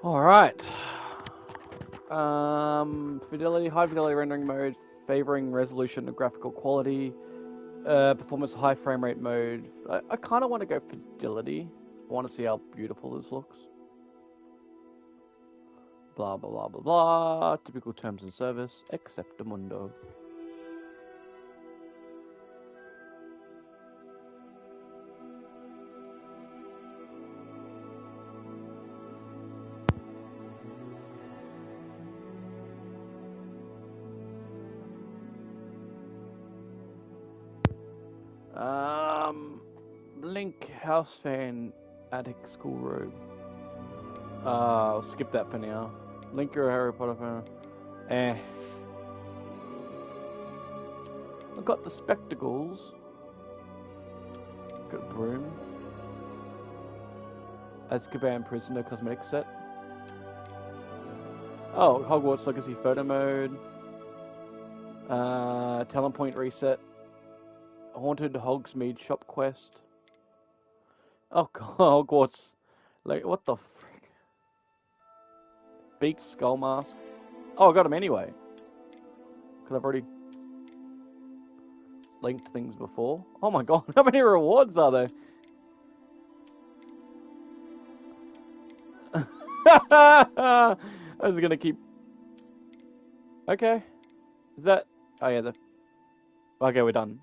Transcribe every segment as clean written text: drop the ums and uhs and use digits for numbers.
Alright. Fidelity, high fidelity rendering mode, favoring resolution and graphical quality. Performance high frame rate mode. I kind of want to go fidelity. I want to see how beautiful this looks. Blah, blah, blah, blah, blah. Typical terms and service. Acceptamundo. Link house fan attic school robe. I'll skip that for now. Link or Harry Potter fan. I've got the spectacles. Got broom. Azkaban prisoner cosmetic set. Oh, Hogwarts Legacy photo mode. Talent point reset. Haunted Hogsmeade shop quest. Oh god, Hogwarts. Like, what the frick? Beaked skull mask. Oh, I got him anyway. Because I've already linked things before. Oh my god, how many rewards are there? I was gonna keep... Okay. Is that... Oh yeah, okay, we're done.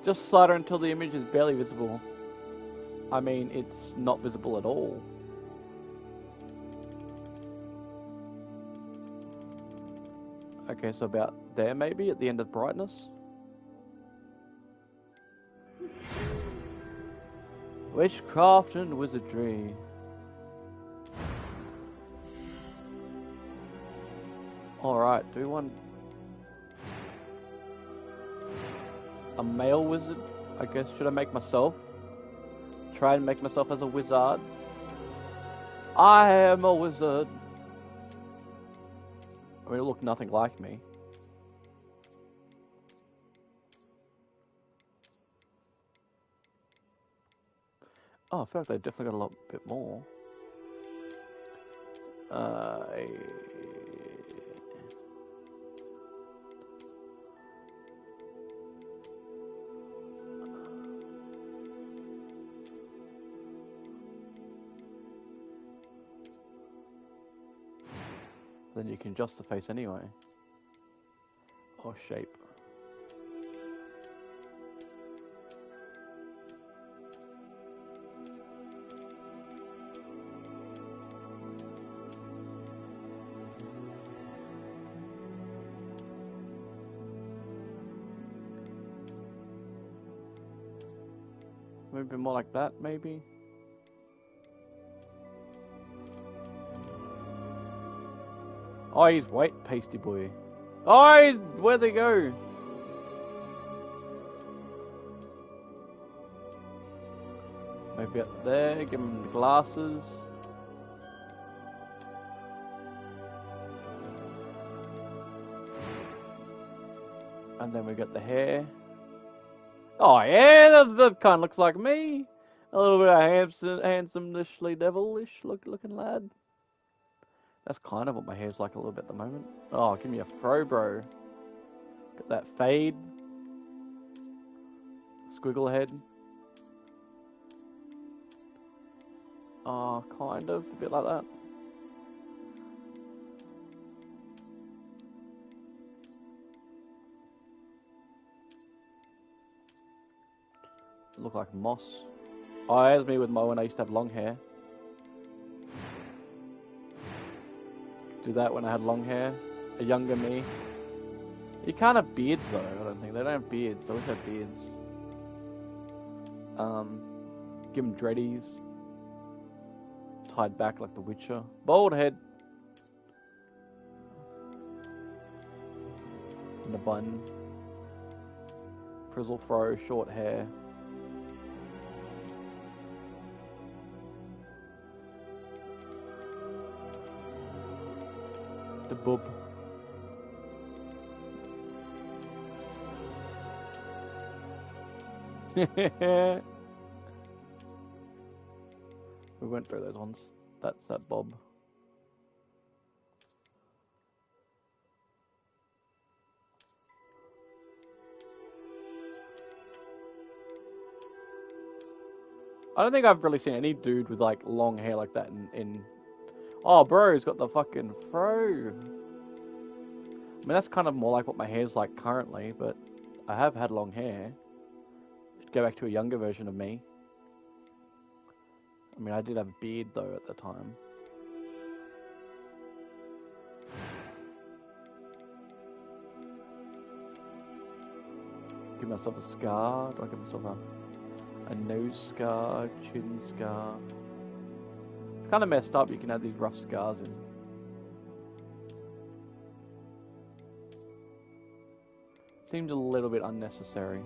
Just slider until the image is barely visible. I mean, it's not visible at all. Okay, so about there maybe, at the end of brightness. Witchcraft and wizardry. Alright, do we want a male wizard? I guess, should I make myself? Try and make myself as a wizard. I am a wizard. I mean, it looked nothing like me. Oh, I feel like they've definitely got a lot bit more. Then you can adjust the face anyway. Or shape. Maybe more like that, maybe? Oh, he's white, pasty boy. Oh, where'd they go? Maybe up there, give him the glasses. And then we got the hair. Oh yeah, that kind of looks like me. A little bit of handsome-ishly devilish looking lad. That's kind of what my hair's like a little bit at the moment. Oh, give me a fro, bro. Got that fade. Squiggle head. Oh, kind of. A bit like that. Look like moss. Oh, there's me with Mo when I used to have long hair. Do that when I had long hair. A younger me. You can't have beards though, I don't think. They don't have beards. I wish they had beards. Give them dreadies. Tied back like the Witcher. Bald head. And a bun. Frizzle fro, short hair. The bub. We went through those ones. That's that Bob. I don't think I've really seen any dude with like long hair like that in... Oh, bro, he's got the fucking fro. I mean, that's kind of more like what my hair's like currently, but I have had long hair. Go back to a younger version of me. I mean, I did have a beard though at the time. Give myself a scar. Do I give myself a nose scar, chin scar? It's kind of messed up. You can have these rough scars in. Seems a little bit unnecessary.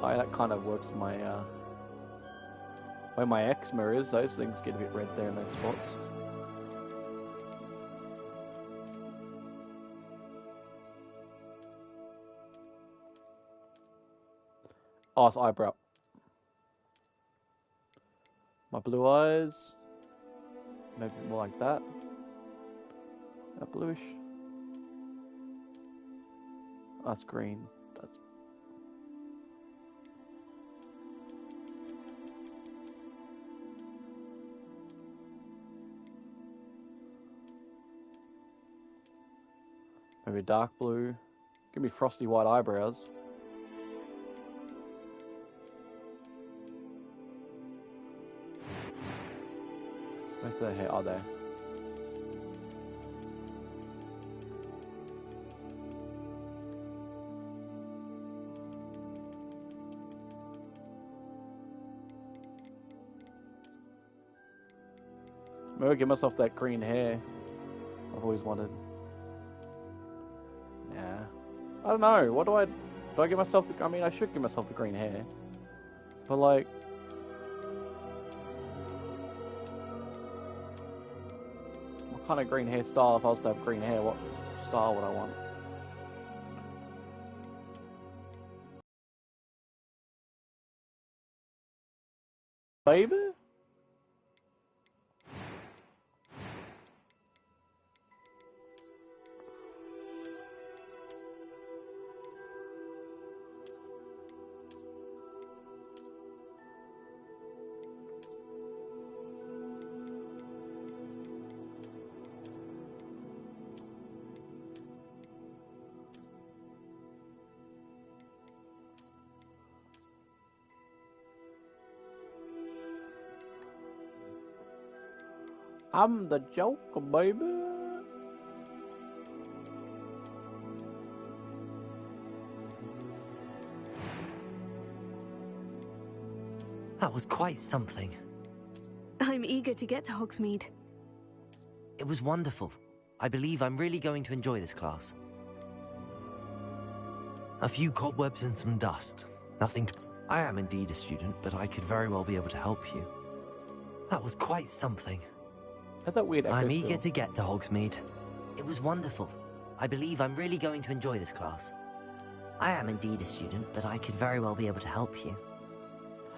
That kind of works with my where my eczema is. Those things get a bit red there in those spots. Oh, it's eyebrow. My blue eyes. Maybe more like that. That bluish. That's green. That's... Maybe a dark blue. Give me frosty white eyebrows. Where's the hair? Oh, there. Maybe give myself that green hair I've always wanted. Yeah. I don't know. What do I... Do I give myself the... I mean, I should give myself the green hair. But, like... What kind of green hairstyle? If I was to have green hair, what style would I want? Baby? I'm the Joker, baby. That was quite something. I'm eager to get to Hogsmeade. It was wonderful. I believe I'm really going to enjoy this class. A few cobwebs and some dust. Nothing to... I am indeed a student, but I could very well be able to help you. That was quite something. That's that weird echo I'm still. eager to get to Hogsmeade. It was wonderful. I believe I'm really going to enjoy this class. I am indeed a student, but I could very well be able to help you.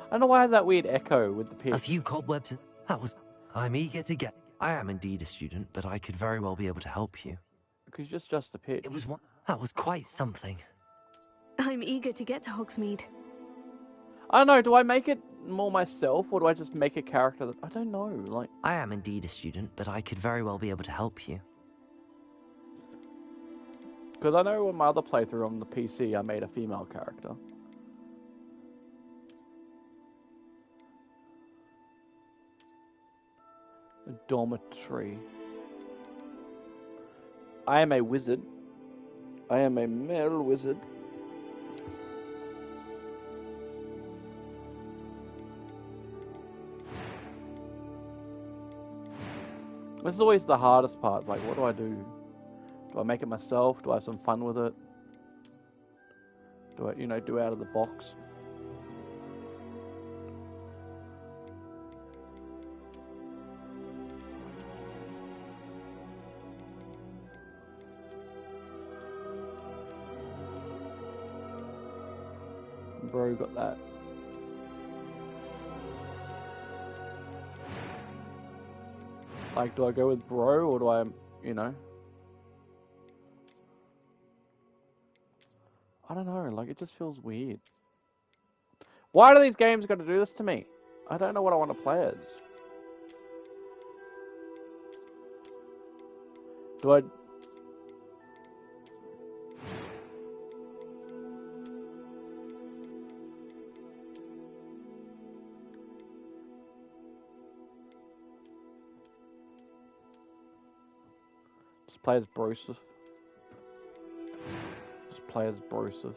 I don't know why I have that weird echo with the pitch. A few cobwebs... That was... I'm eager to get... I am indeed a student, but I could very well be able to help you. Because just the pitch. It was one... That was quite something. I'm eager to get to Hogsmeade. I don't know, do I make it more myself, or do I just make a character that... I don't know, like... I am indeed a student, but I could very well be able to help you. Because I know in my other playthrough on the PC, I made a female character. A dormitory. I am a wizard. I am a male wizard. This is always the hardest part. Like, what do I do? Do I make it myself? Do I have some fun with it? Do I, you know, do it out of the box? Bro got that. Like, do I go with bro or do I, you know? I don't know, like, it just feels weird. Why do these games got to do this to me? I don't know what I want to play as. Do I... Just play as Broseph. Just play as Broseph.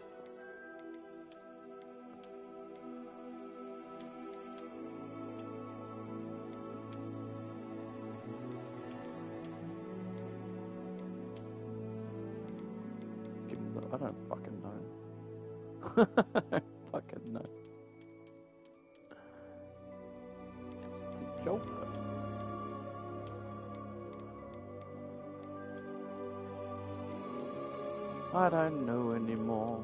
Give him the... I don't fucking know. I don't fucking know. It's the Joker. I don't know anymore.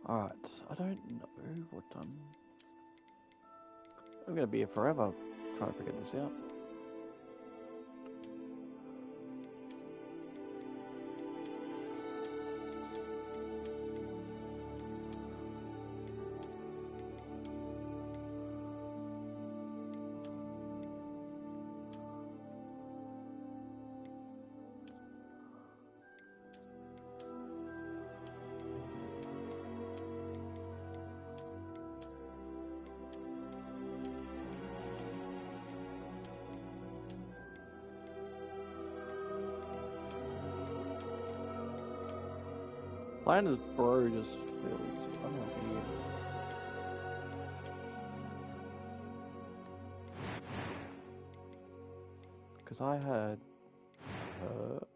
Alright, I don't know what I'm gonna be here forever trying to figure this out. Playing as bro just feels, I don't know, weird. Because I had her.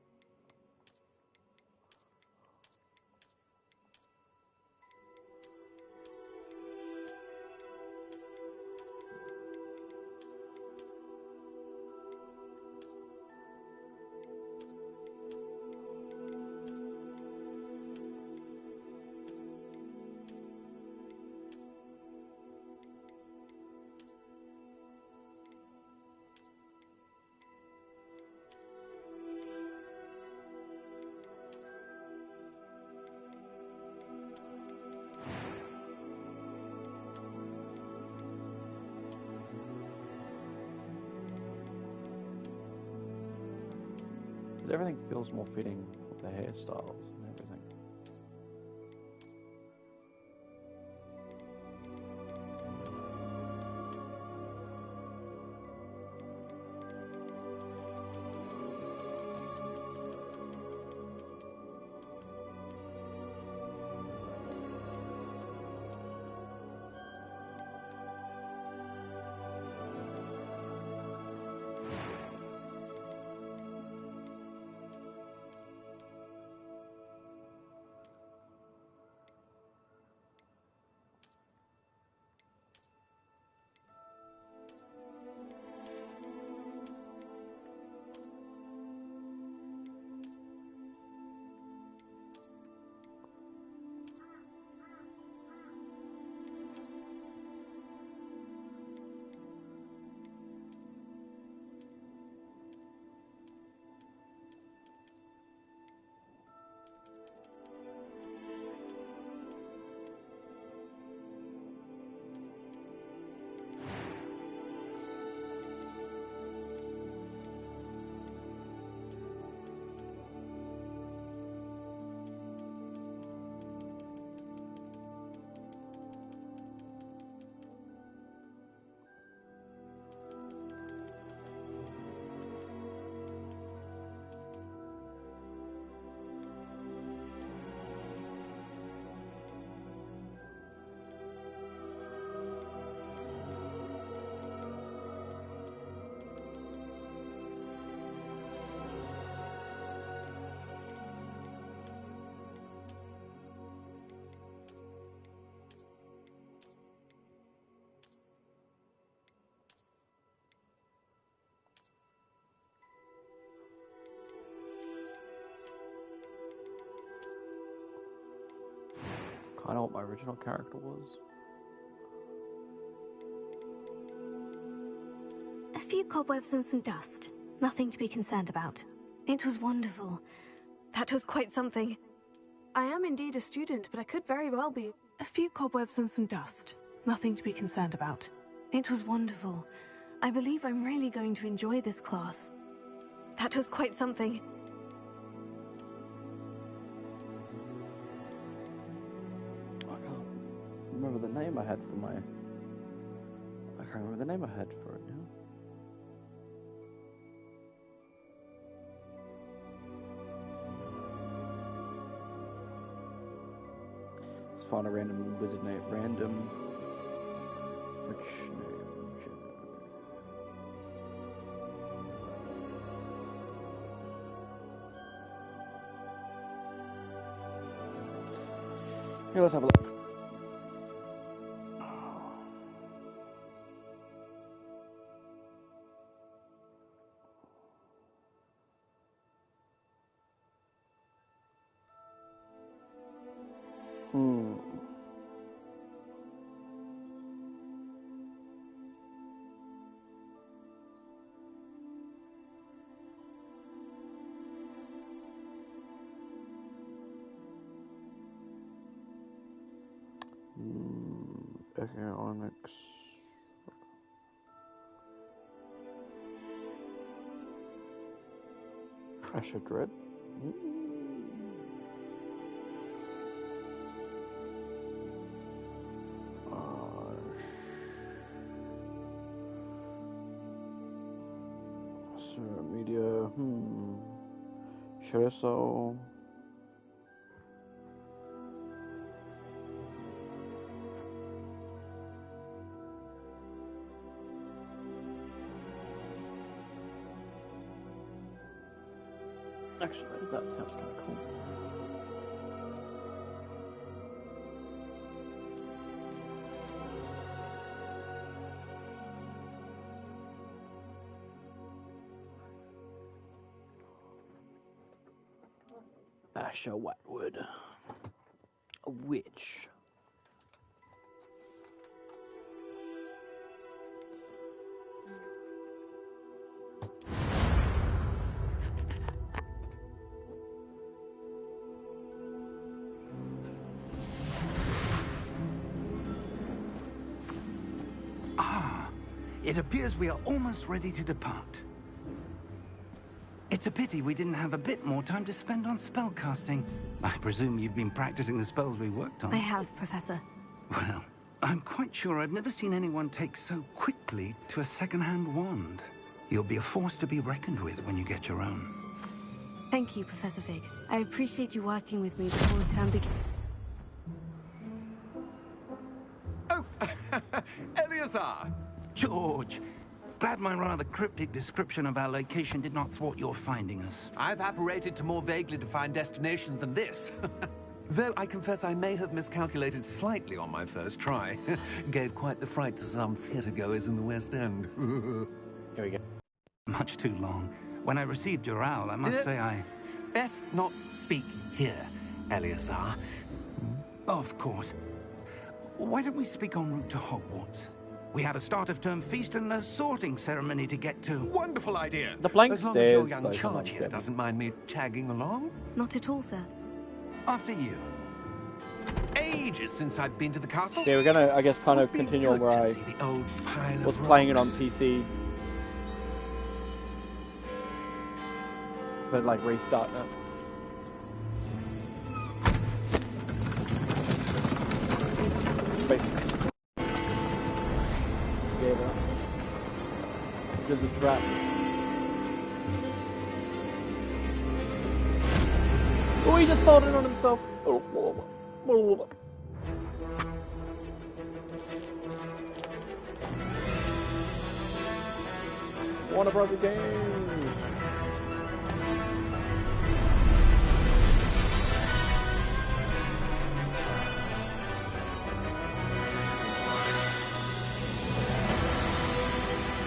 Everything feels more fitting with the hairstyles and everything. original character was. A few cobwebs and some dust. Nothing to be concerned about. It was wonderful. That was quite something. I am indeed a student, but I could very well be. A few cobwebs and some dust. Nothing to be concerned about. It was wonderful. I believe I'm really going to enjoy this class. That was quite something. I can't remember the name I had for my... I can't remember the name I had for it now. Let's find a random wizard name. Random... Which name? Here, let's have a look. Economics. Pressure dread. Media. Sure, so. Actually, that sounds kind of cool. Asher Watwood. A witch. It appears we are almost ready to depart. It's a pity we didn't have a bit more time to spend on spellcasting. I presume you've been practicing the spells we worked on. I have, Professor. Well, I'm quite sure I've never seen anyone take so quickly to a second-hand wand. You'll be a force to be reckoned with when you get your own. Thank you, Professor Fig. I appreciate you working with me before the term begins. Oh, Eleazar! George! Glad my rather cryptic description of our location did not thwart your finding us. I've apparated to more vaguely defined destinations than this. Though I confess I may have miscalculated slightly on my first try. Gave quite the fright to some theatre-goers in the West End. Here we go. Much too long. When I received your owl, I must say I... Best not speak here, Eleazar. Of course. Why don't we speak en route to Hogwarts? We have a start-of-term feast and a sorting ceremony to get to. Wonderful idea. The plank as long stairs, as your young those charge are here not doesn't mind me tagging along. Not at all, sir. After you. Ages since I've been to the castle. Yeah, we're gonna, I guess, kind of Would be continue on good where to I see the old pile was of playing it on rocks. PC. But, like, restarting it. Wait. Gave it up. There's a trap. Oh, he just folded on himself. Warner Brothers Games.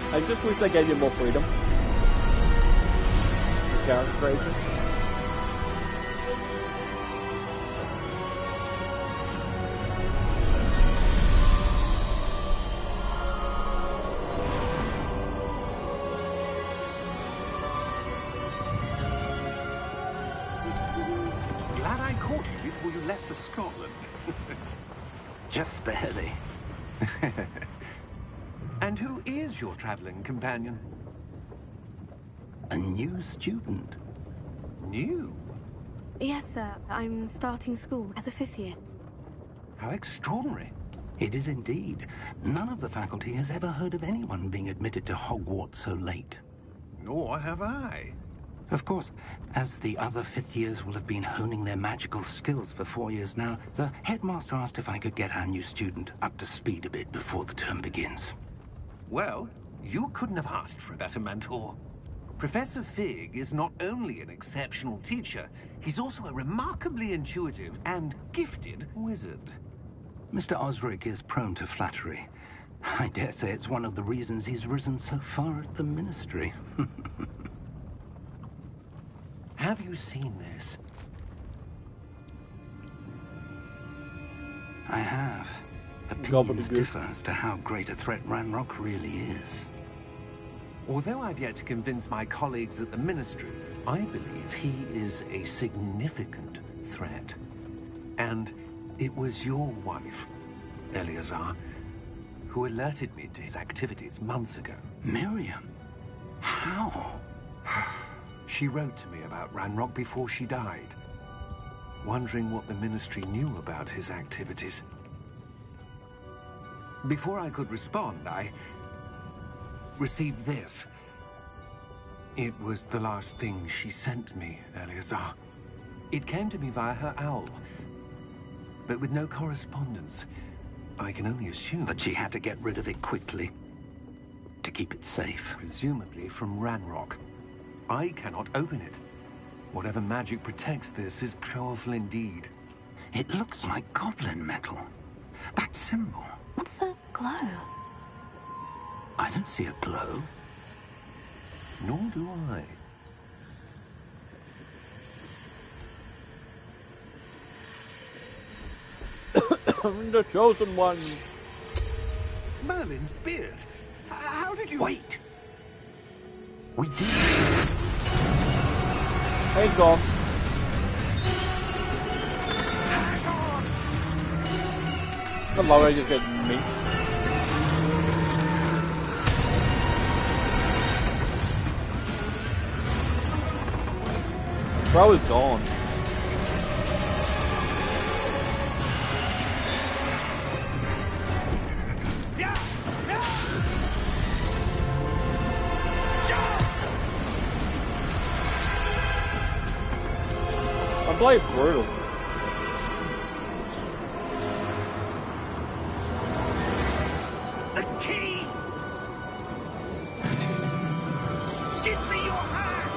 I just wish they gave you more freedom. The character creation. Just barely. And who is your traveling companion? A new student. New? Yes, sir. I'm starting school as a 5th year. How extraordinary. It is indeed. None of the faculty has ever heard of anyone being admitted to Hogwarts so late. Nor have I. Of course, as the other 5th years will have been honing their magical skills for 4 years now, the headmaster asked if I could get our new student up to speed a bit before the term begins. Well, you couldn't have asked for a better mentor. Professor Fig is not only an exceptional teacher, he's also a remarkably intuitive and gifted wizard. Mr. Osric is prone to flattery. I dare say it's one of the reasons he's risen so far at the Ministry. Have you seen this? I have. Opinions differ as to how great a threat Ranrock really is. Although I've yet to convince my colleagues at the Ministry, I believe he is a significant threat. And it was your wife, Eleazar, who alerted me to his activities months ago. Miriam? How? She wrote to me about Ranrock before she died, wondering what the Ministry knew about his activities. Before I could respond, I received this. It was the last thing she sent me, Eleazar. It came to me via her owl, but with no correspondence. I can only assume that she had to get rid of it quickly, to keep it safe. Presumably from Ranrock. I cannot open it. Whatever magic protects this is powerful indeed. It looks like goblin metal. That symbol. What's the glow? I don't see a glow. Nor do I. The chosen one. Merlin's beard. How did you... Wait! We did. He's gone. Hang on! The lower just getting meat. Bro is gone. I play brutal. The key! Give me your hand!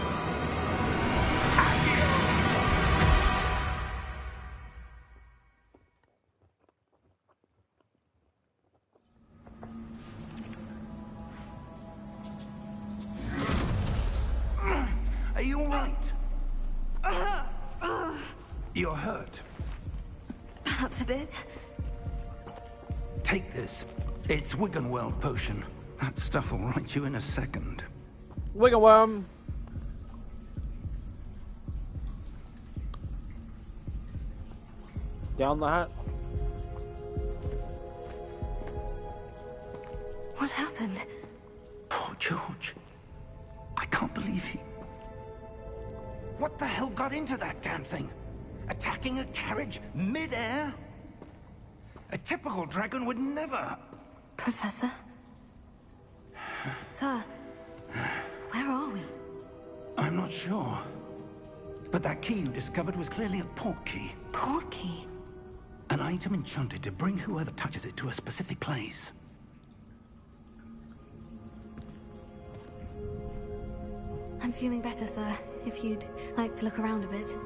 Are you all right? You're hurt. Perhaps a bit. Take this. It's Wiggenworld potion. That stuff will right you in a second. Wigglworm. Down the hat. What happened? Poor George. I can't believe he... What the hell got into that damn thing? Attacking a carriage mid-air? A typical dragon would never... Professor? Sir, where are we? I'm not sure. But that key you discovered was clearly a port key. Port key? An item enchanted to bring whoever touches it to a specific place. I'm feeling better, sir. If you'd like to look around a bit.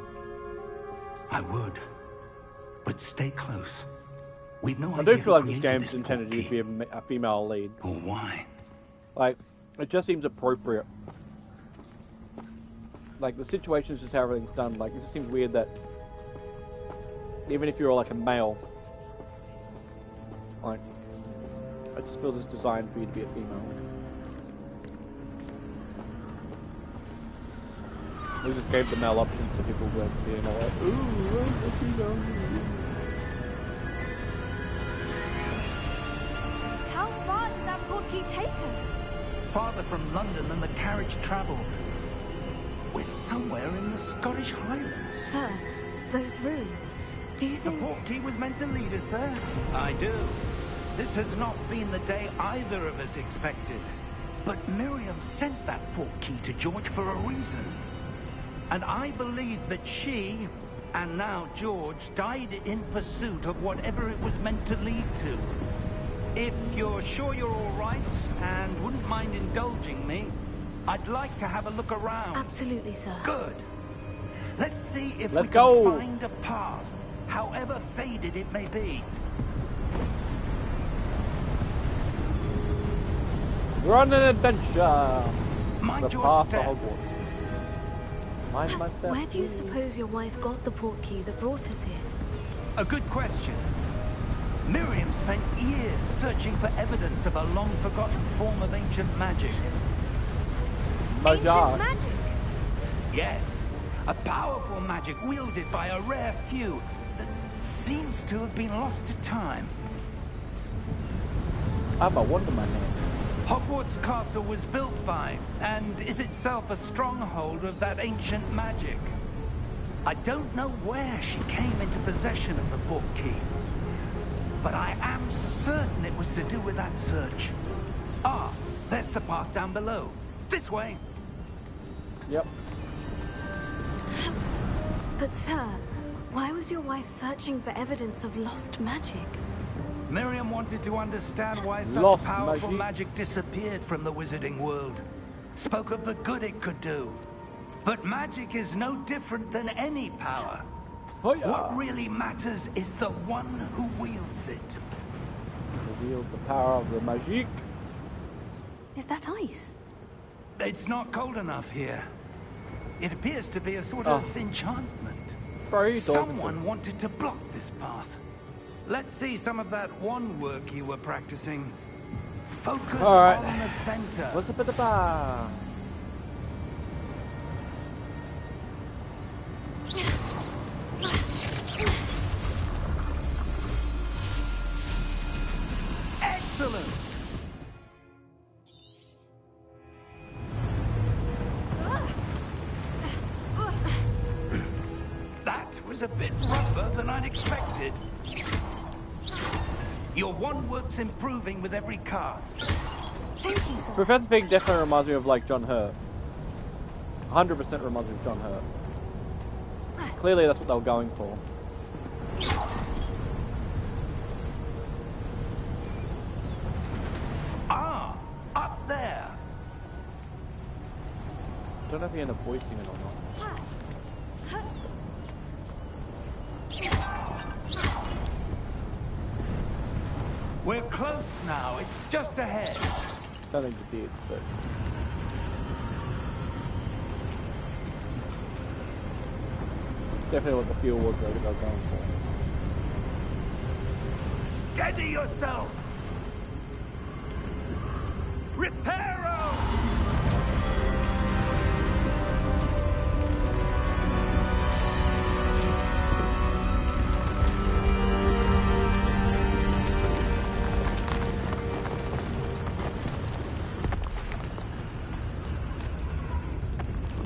I would. But stay close. We've no I idea do feel like who this created game's this intended port to be a female lead. Or why? Like, it just seems appropriate. Like, the situation's just how everything's done. Like, it just seems weird that even if you're like a male, like, it just feels it's designed for you to be a female. We just gave the male option so people would be like, ooh, what's he going to do? take us? Farther from London than the carriage travelled. We're somewhere in the Scottish Highlands. Sir, those ruins. Do you The think... portkey was meant to lead us there? I do. This has not been the day either of us expected. But Miriam sent that portkey to George for a reason. And I believe that she, and now George, died in pursuit of whatever it was meant to lead to. If you're sure you're all right, and wouldn't mind indulging me, I'd like to have a look around. Absolutely, sir. Good. Let's see if Let's we go. can find a path, however faded it may be. We're on an adventure. Mind The your path to step. Hogwarts. Mind my step. Where do you suppose your wife got the portkey that brought us here? A good question. Miriam spent years searching for evidence of a long-forgotten form of ancient magic. Ancient Magic. magic? Yes, a powerful magic wielded by a rare few that seems to have been lost to time. I have a wand in my hand. Hogwarts Castle was built by, and is itself a stronghold of that ancient magic. I don't know where she came into possession of the portkey, but I am certain it was to do with that search. Ah, there's the path down below. This way. Yep. But sir, why was your wife searching for evidence of lost magic? Miriam wanted to understand why such Lost powerful magic. magic disappeared from the wizarding world. Spoke of the good it could do. But magic is no different than any power. Oh, yeah. What really matters is the one who wields it. Revealed the power of the magic. Is that ice? It's not cold enough here. It appears to be a sort Oh. of enchantment. Bro, you talking Someone wanted to block this path. Let's see some of that wand work you were practicing. Focus All right. on the center. What's up at the bar? Excellent! That was a bit rougher than I'd expected. Your wand work's improving with every cast. Thank you, sir. Professor Pig definitely reminds me of like John Hurt. 100% reminds me of John Hurt. Clearly that's what they were going for. Ah, up there. Don't know if he ended up voicing it or not. We're close now. It's just ahead. Don't think he did, but definitely what the fuel was that they were going for. Steady yourself. Reparo!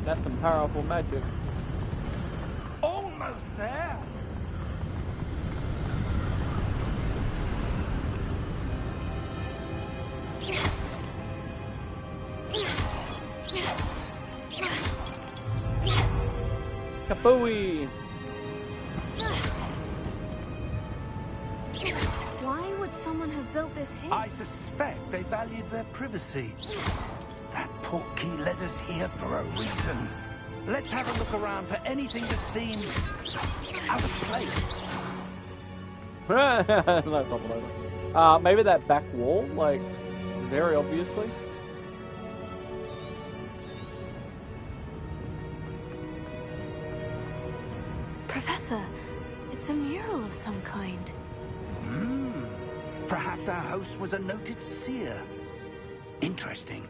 That's some powerful magic. Almost there. Kapooey! Why would someone have built this here? I suspect they valued their privacy. That portkey led us here for a reason. Let's have a look around for anything that seems out of place. No, topple over. Maybe that back wall, like, very obviously. Professor, it's a mural of some kind. Perhaps our host was a noted seer. Interesting.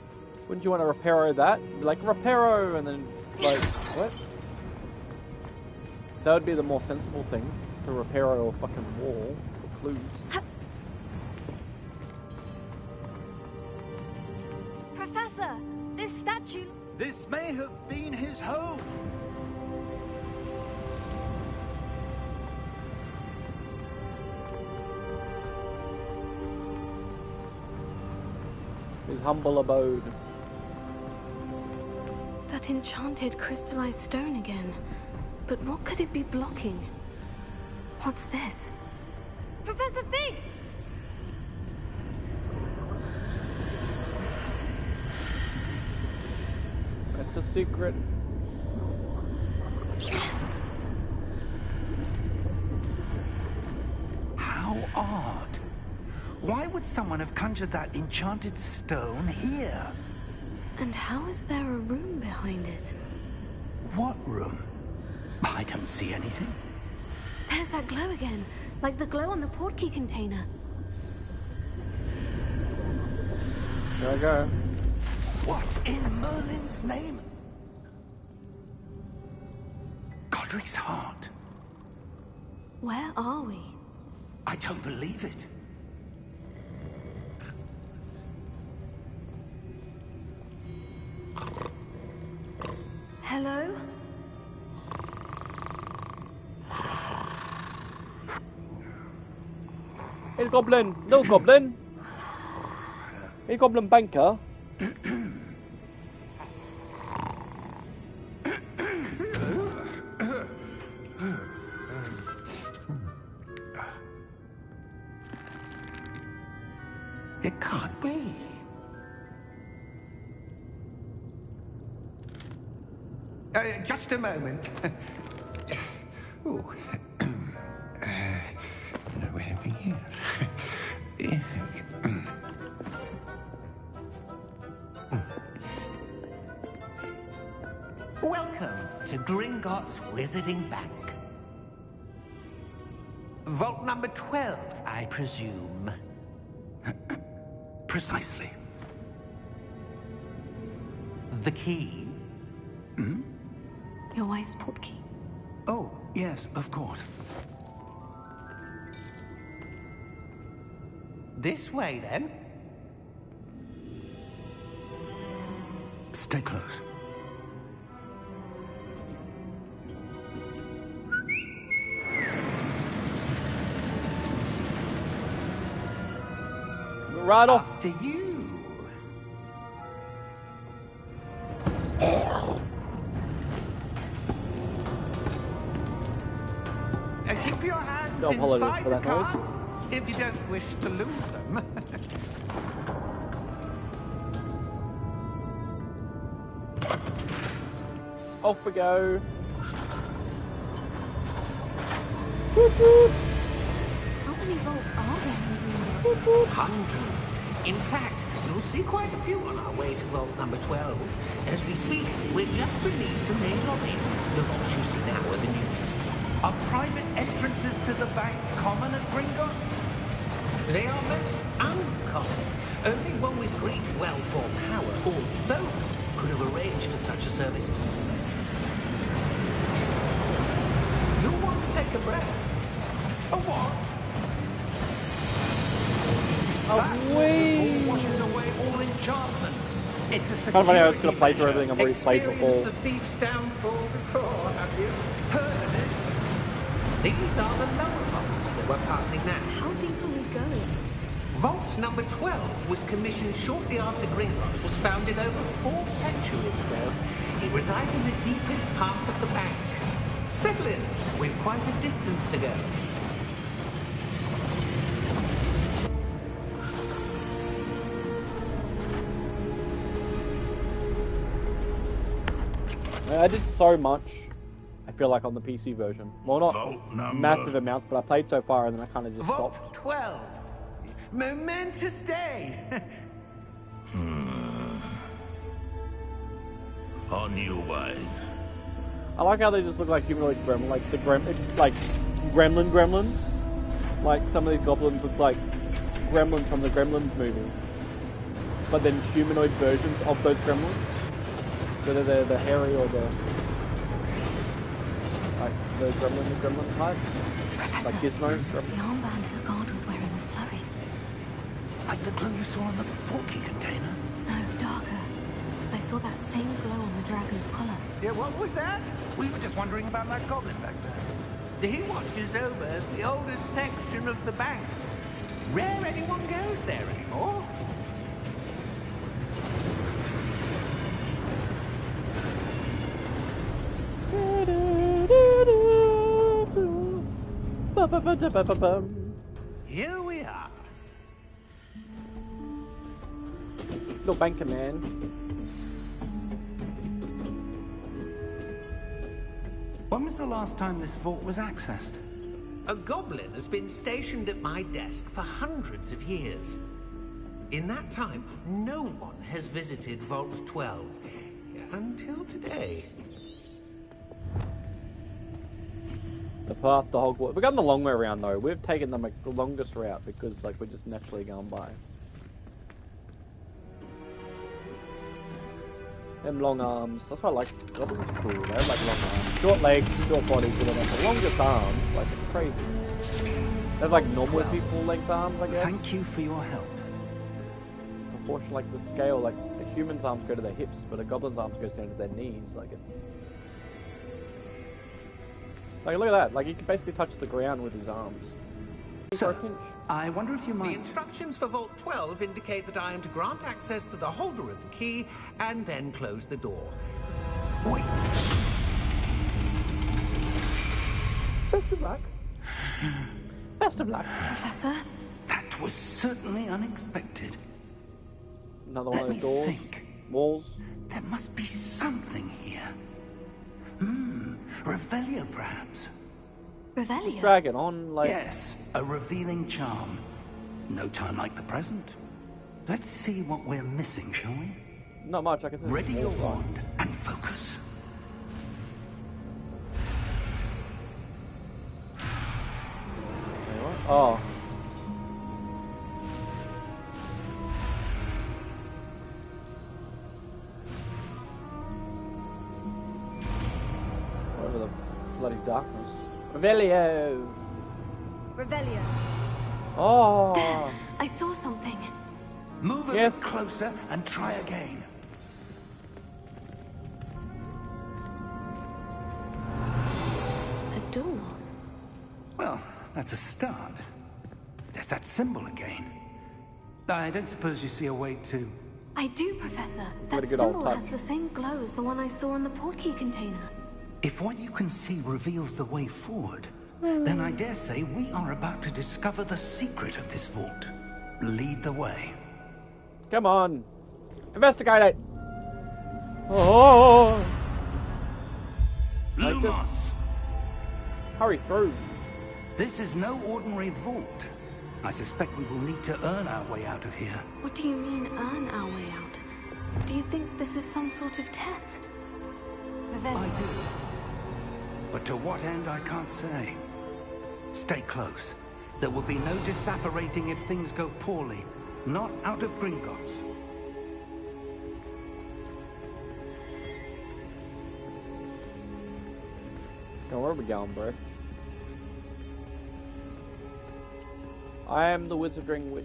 Wouldn't you want to reparo that? Be like, reparo, and then, like, what? That would be the more sensible thing, to reparo a fucking wall for clues. Professor, this statue... This may have been his home. His humble abode. That enchanted crystallized stone again. But what could it be blocking? What's this? Professor Fig! It's a secret. How odd. Why would someone have conjured that enchanted stone here? And how is there a room behind it? What room? I don't see anything. There's that glow again, like the glow on the portkey container. There I go. What in Merlin's name? Godric's heart. Where are we? I don't believe it. Hello? Hey, goblin! No goblin! Hey, goblin banker! It can't be. Just a moment. Ooh. Where are we here? Welcome to Gringotts Wizarding Bank. Vault number 12, I presume. Precisely. The key? Hmm? Your wife's portkey. Oh, yes, of course. This way, then. Stay close. Right off. After you. Keep your hands No apologies inside for the that cards noise. if you don't wish to lose them. Off we go. Whoop, whoop. How many vaults are there in Gringotts? Hundreds. In fact, you'll see quite a few on our way to vault number 12. As we speak, we're just beneath the main lobby. The vaults you see now are the newest. Are private entrances to the bank common at Gringotts? They are most uncommon. Only one with great wealth or power, or both, could have arranged for such a service. You'll want to take a breath. A what? Oh, wee! Washes away all enchantments. It's a Kind of funny how it's security gonna play through measure. everything I've already played Experienced before. the thief's downfall before, have you? Heard of it? These are the lower vaults that we're passing now. How deep are we going? Vault number 12 was commissioned shortly after Gringotts was founded over 4 centuries ago. It resides in the deepest part of the bank. Settle in. We've quite a distance to go. I did so much, I feel like, on the PC version. Well, not Vault number- massive amounts, but I played so far and then I kind of just Vault stopped. 12. Momentous day. On your way. I like how they just look like humanoid gremlins, like the like gremlins. Like some of these goblins look like gremlins from the Gremlins movie, but then humanoid versions of those gremlins. Whether they're the hairy or the gremlin type, Professor, like Gizmo. the armband the guard was wearing was glowing. Like the glow you saw on the portkey container. No, darker. I saw that same glow on the dragon's collar. Yeah, what was that? We were just wondering about that goblin back there. He watches over the oldest section of the bank. Rare anyone goes there anymore. Here we are. Little banker man. When was the last time this vault was accessed? A goblin has been stationed at my desk for hundreds of years. In that time, no one has visited Vault 12. Until today. The path to Hogwarts. We've gone the long way around though. We've taken the longest route because like we're just naturally going by. Them long arms. That's why I like goblins. Cool. They have like long arms, short legs, short bodies, but they have the longest arms. Like it's crazy. They have like normal people length arms, I guess. Thank you for your help. Proportion like the scale, like a human's arms go to their hips, but a goblin's arms goes down to their knees. Like it's. Like, look at that. Like, he can basically touch the ground with his arms. So, I wonder if you The might... instructions for Vault 12 indicate that I am to grant access to the holder of the key and then close the door. Wait! Best of luck. Best of luck. Professor? That was certainly unexpected. Another one Let of me those doors. think. Walls. There must be something here. Revelio, perhaps? Revelio? Dragon on, like... Yes, a revealing charm. No time like the present. Let's see what we're missing, shall we? Not much, I can say. Ready your wand and focus. Oh. Over the bloody darkness. Revelio! Revelio. Oh! I saw something. Move a Yes. bit closer and try again. A door. Well, that's a start. There's that symbol again. I don't suppose you see a way to... I do, Professor. What That a good old symbol touch. has the same glow as the one I saw in the portkey container. If what you can see reveals the way forward, then I dare say we are about to discover the secret of this vault. Lead the way. Come on! Investigate it! Oh! Like Lumos! Hurry through. This is no ordinary vault. I suspect we will need to earn our way out of here. What do you mean, earn our way out? Do you think this is some sort of test? Revelio. I do. But to what end, I can't say. Stay close. There will be no disapparating if things go poorly. Not out of Gringotts. Now where are we going, bro? I am the Wizardry Witch.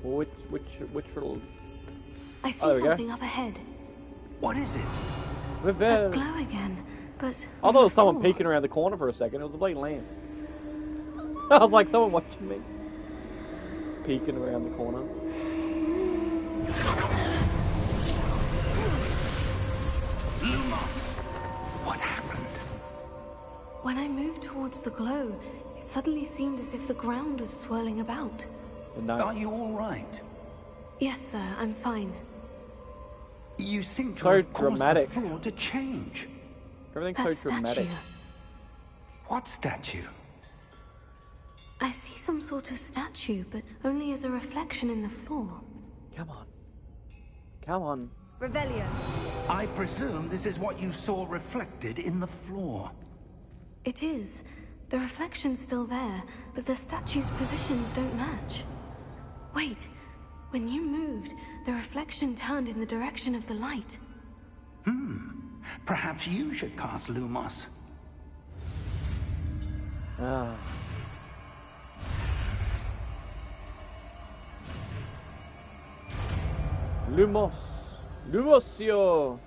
Which little... I see Oh, there we go. something up ahead. What is it? A Revel. glow again, but I on thought it the was someone floor. peeking around the corner for a second. It was a bloody lamp. I was like, someone watching me. It's peeking around the corner. Lumos! What happened? When I moved towards the glow, it suddenly seemed as if the ground was swirling about. But no. Are you all right? Yes, sir, I'm fine. You seem to So have caused dramatic. the floor to change. Everything's That so dramatic. statue. What statue? I see some sort of statue, but only as a reflection in the floor. Come on. Come on. Revelio. I presume this is what you saw reflected in the floor. It is. The reflection's still there, but the statue's positions don't match. Wait. When you moved, the reflection turned in the direction of the light. Perhaps you should cast Lumos. Ah. Lumos. Lumosio.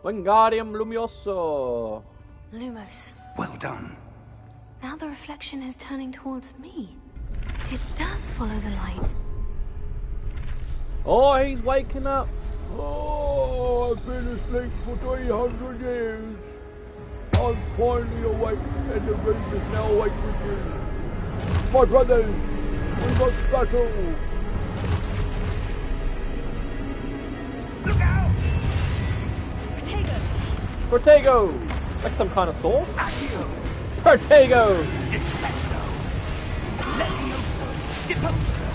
Wingardium Lumioso. Lumos. Well done. Now the reflection is turning towards me. It does follow the light. Oh, he's waking up. Oh, I've been asleep for 300 years. I'm finally awake, and the room is now awake with you. My brothers, we must battle. Look out! Protego! Protego! Like some kind of sauce? Accio! Protego! Descendo! Levioso! Deposo!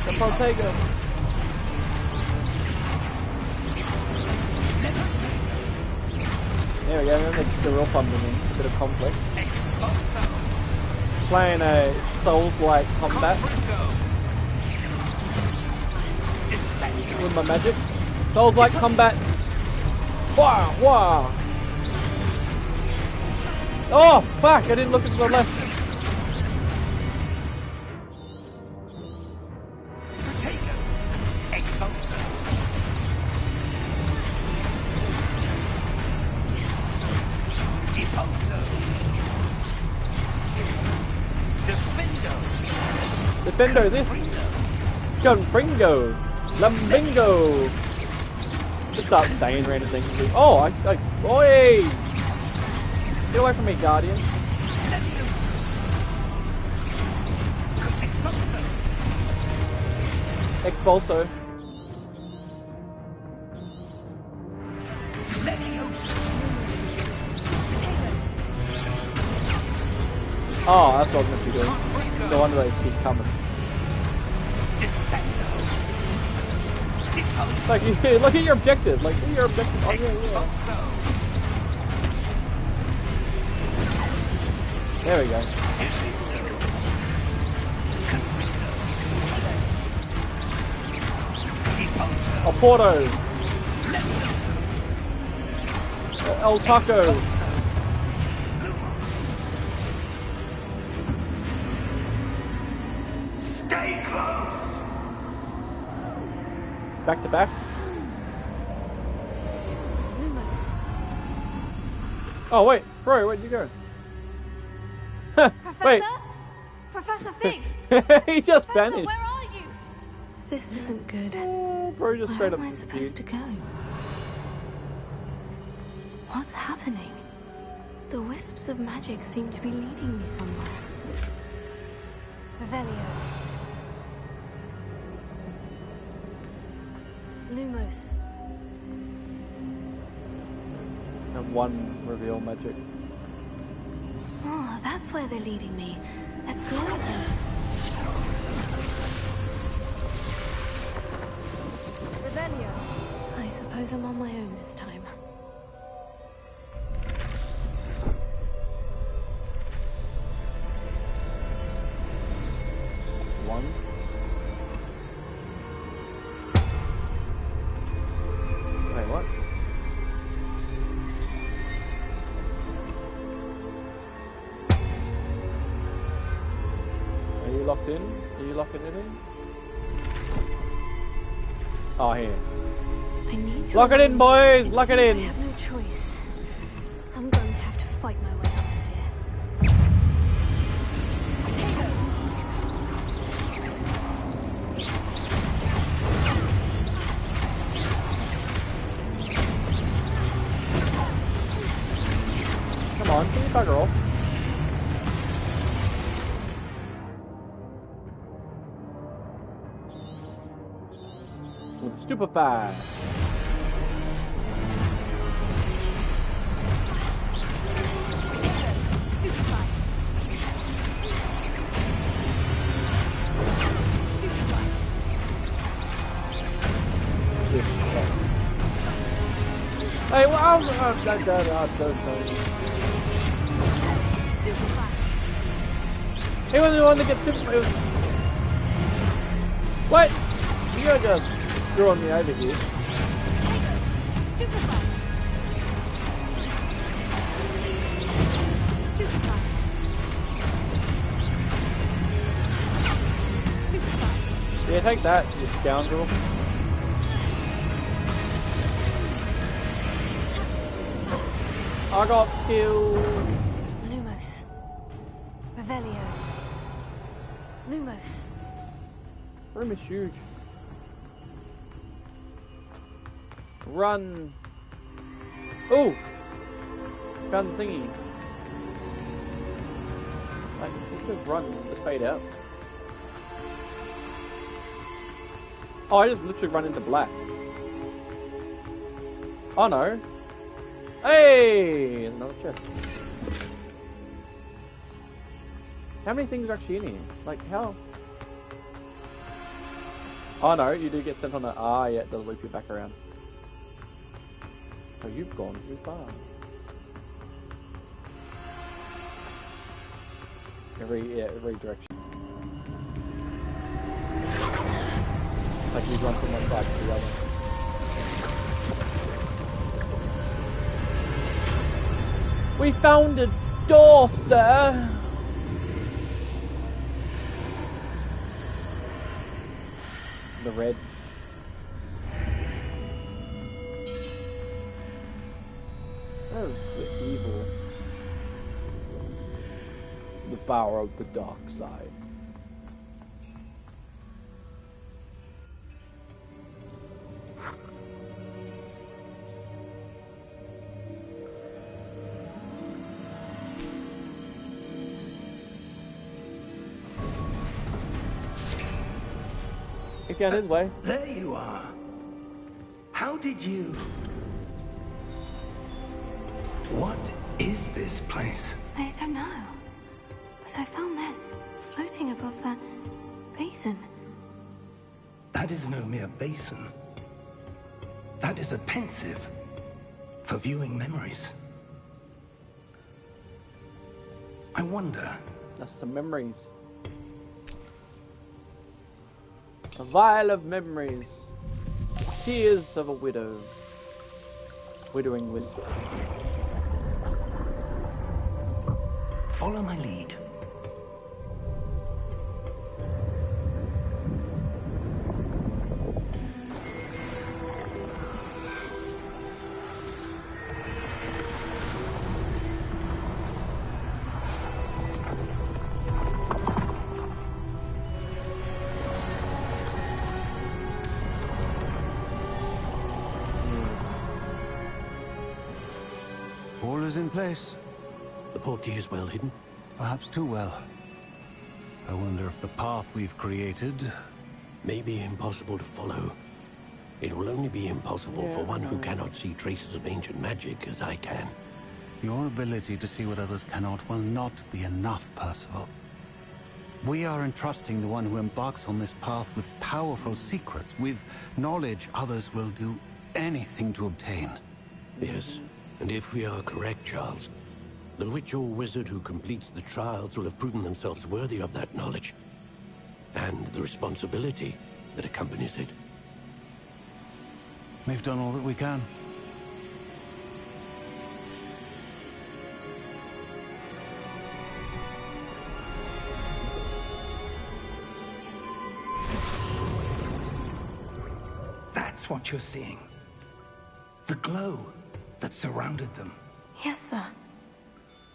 The Protego. There we go, then it's the real fun beginning. A bit of conflict. Playing a Souls-like combat with my magic. Souls-like combat. Wow, wow. Oh, fuck, I didn't look to the left. Defendo this. Confringo. Lambingo. Just start saying random things. Oh, Oi! Get away from me, Guardian. Expulso. Oh, that's what I was meant to be doing. No wonder they keep coming. Like, look at your objective. Like, look at your objective. Oh, yeah. There we go. Oh, Porto. El Taco. Stay close. Back to back. Lumos. Oh wait, bro, where'd you go? Professor? Wait. Professor Fig! He just Professor, vanished. where are you? This isn't good. Bro, just straight Where up am I supposed to go? What's happening? The wisps of magic seem to be leading me somewhere. Revelio. Lumos. And one reveal magic. Oh, that's where they're leading me. That glow. Revelio. I suppose I'm on my own this time. One. Wait, what? Are you locked in? Are you locking it in? Oh, here. I need to Lock it in, boys! It Lock it seems in! I have no choice. I'm going to have to fight my way out of here. Potato! Come on, can you bugger off? With Stupefy. Stupefy! Stupefy! Hey, well, Stupefy! he wasn't the one to get Stupefy. What? You're just throwing me over here. Stupefy! take that, you scoundrel. I got skills. Lumos. Revelio. Lumos. Room is huge. Run. Oh! Found the thingy. Like, let's just run. Just fade out. Oh, I just literally run into black. Oh no. Hey! There's another chest. How many things are actually in here? Like, how? Oh no, you do get sent on a... Ah, yeah, it does loop you back around. Oh, you've gone too far. Every direction. Like you run from one side to the other. We found a door, sir! The red. That was the evil. The power of the dark side. He got his way. There you are. How did you... What is this place? I don't know. But I found this floating above that basin. That is no mere basin. That is a pensive for viewing memories. I wonder... That's some memories. A vial of memories. Tears of a widow. Widowing whisper. Follow my lead. All is in place. The portkey is well hidden. Perhaps too well. I wonder if the path we've created... May be impossible to follow. It will only be impossible for one who cannot see traces of ancient magic as I can. Your ability to see what others cannot will not be enough, Percival. We are entrusting the one who embarks on this path with powerful secrets, with knowledge others will do anything to obtain. Yes, and if we are correct, Charles, the witch or wizard who completes the trials will have proven themselves worthy of that knowledge, and the responsibility that accompanies it. We've done all that we can. That's what you're seeing. The glow that surrounded them. Yes, sir.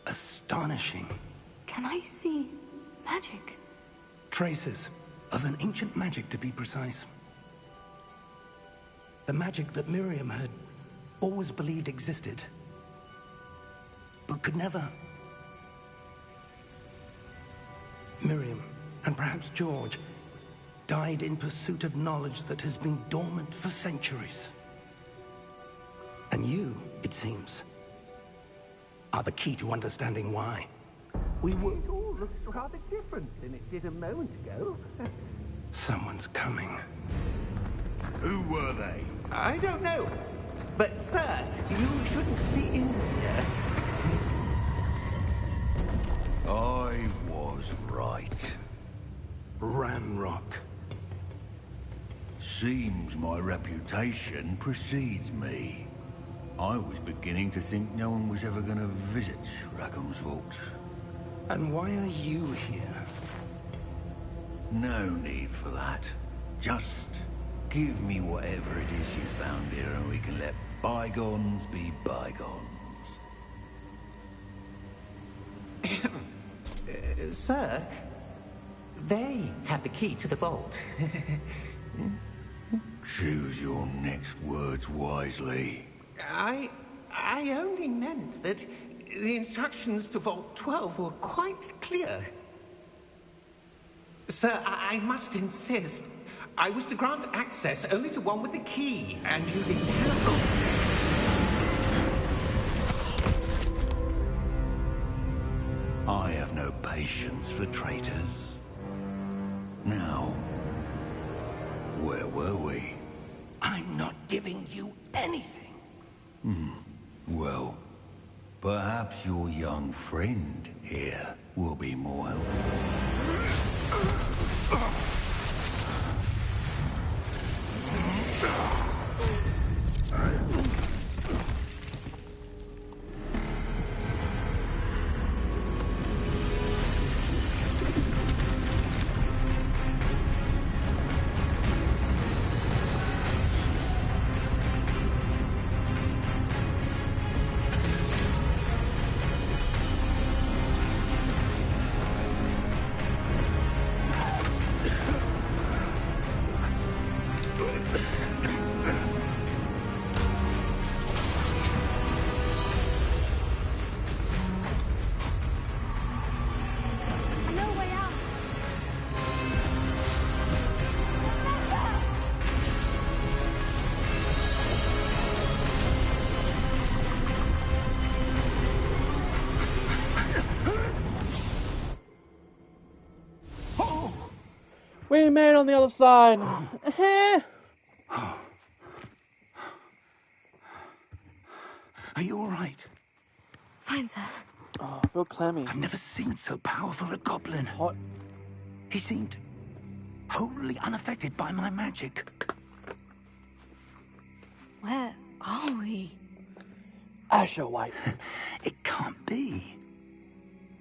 Astonishing. Can I see magic? Traces of an ancient magic, to be precise. The magic that Miriam had always believed existed, but could never. Miriam, and perhaps George, died in pursuit of knowledge that has been dormant for centuries. And you, it seems, are the key to understanding why. We were... It all looks rather different than it did a moment ago. Someone's coming. Who were they? I don't know. But, sir, you shouldn't be in here. I was right. Ramrock. Seems my reputation precedes me. I was beginning to think no one was ever going to visit Rackham's Vault. And why are you here? No need for that. Just give me whatever it is you found here and we can let bygones be bygones. Sir, they have the key to the vault. Choose your next words wisely. I only meant that the instructions to Vault 12 were quite clear. Sir, I must insist. I was to grant access only to one with the key, and you didn't have. I have no patience for traitors. Now, where were we? I'm not giving you anything. Well, perhaps your young friend here will be more helpful. We made it on the other side. Are you all right? Fine, sir. Oh, I feel clammy. I've never seen so powerful a goblin. Hot. He seemed wholly unaffected by my magic. Where are we? Asher White. It can't be.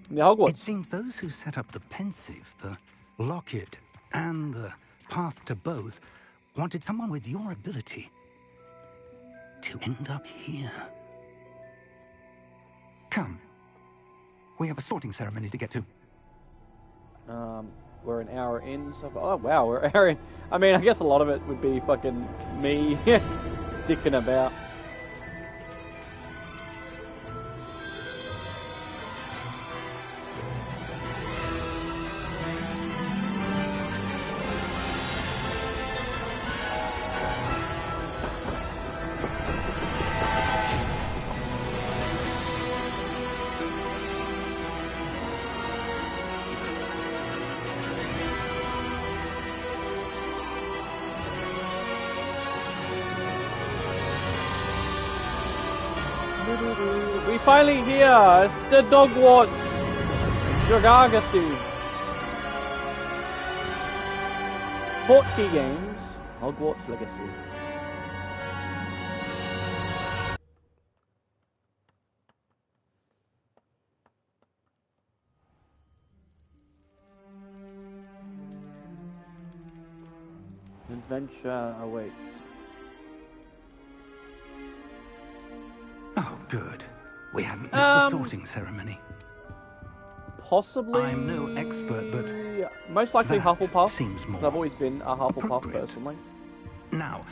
In the Hogwarts. It seems those who set up the pensive, the locket, and the path to both wanted someone with your ability to end up here. Come. We have a sorting ceremony to get to. We're an hour in, so oh wow, we're an hour in. I mean, I guess a lot of it would be fucking me dicking about. We finally here. It's the Hogwarts. Dragagasi. 40 games. Hogwarts Legacy. Adventure awaits. Oh, good. We haven't missed the sorting ceremony. Possibly. I'm no expert, but most likely that Hufflepuff. seems more I've always been a Hufflepuff appropriate. personally. Now,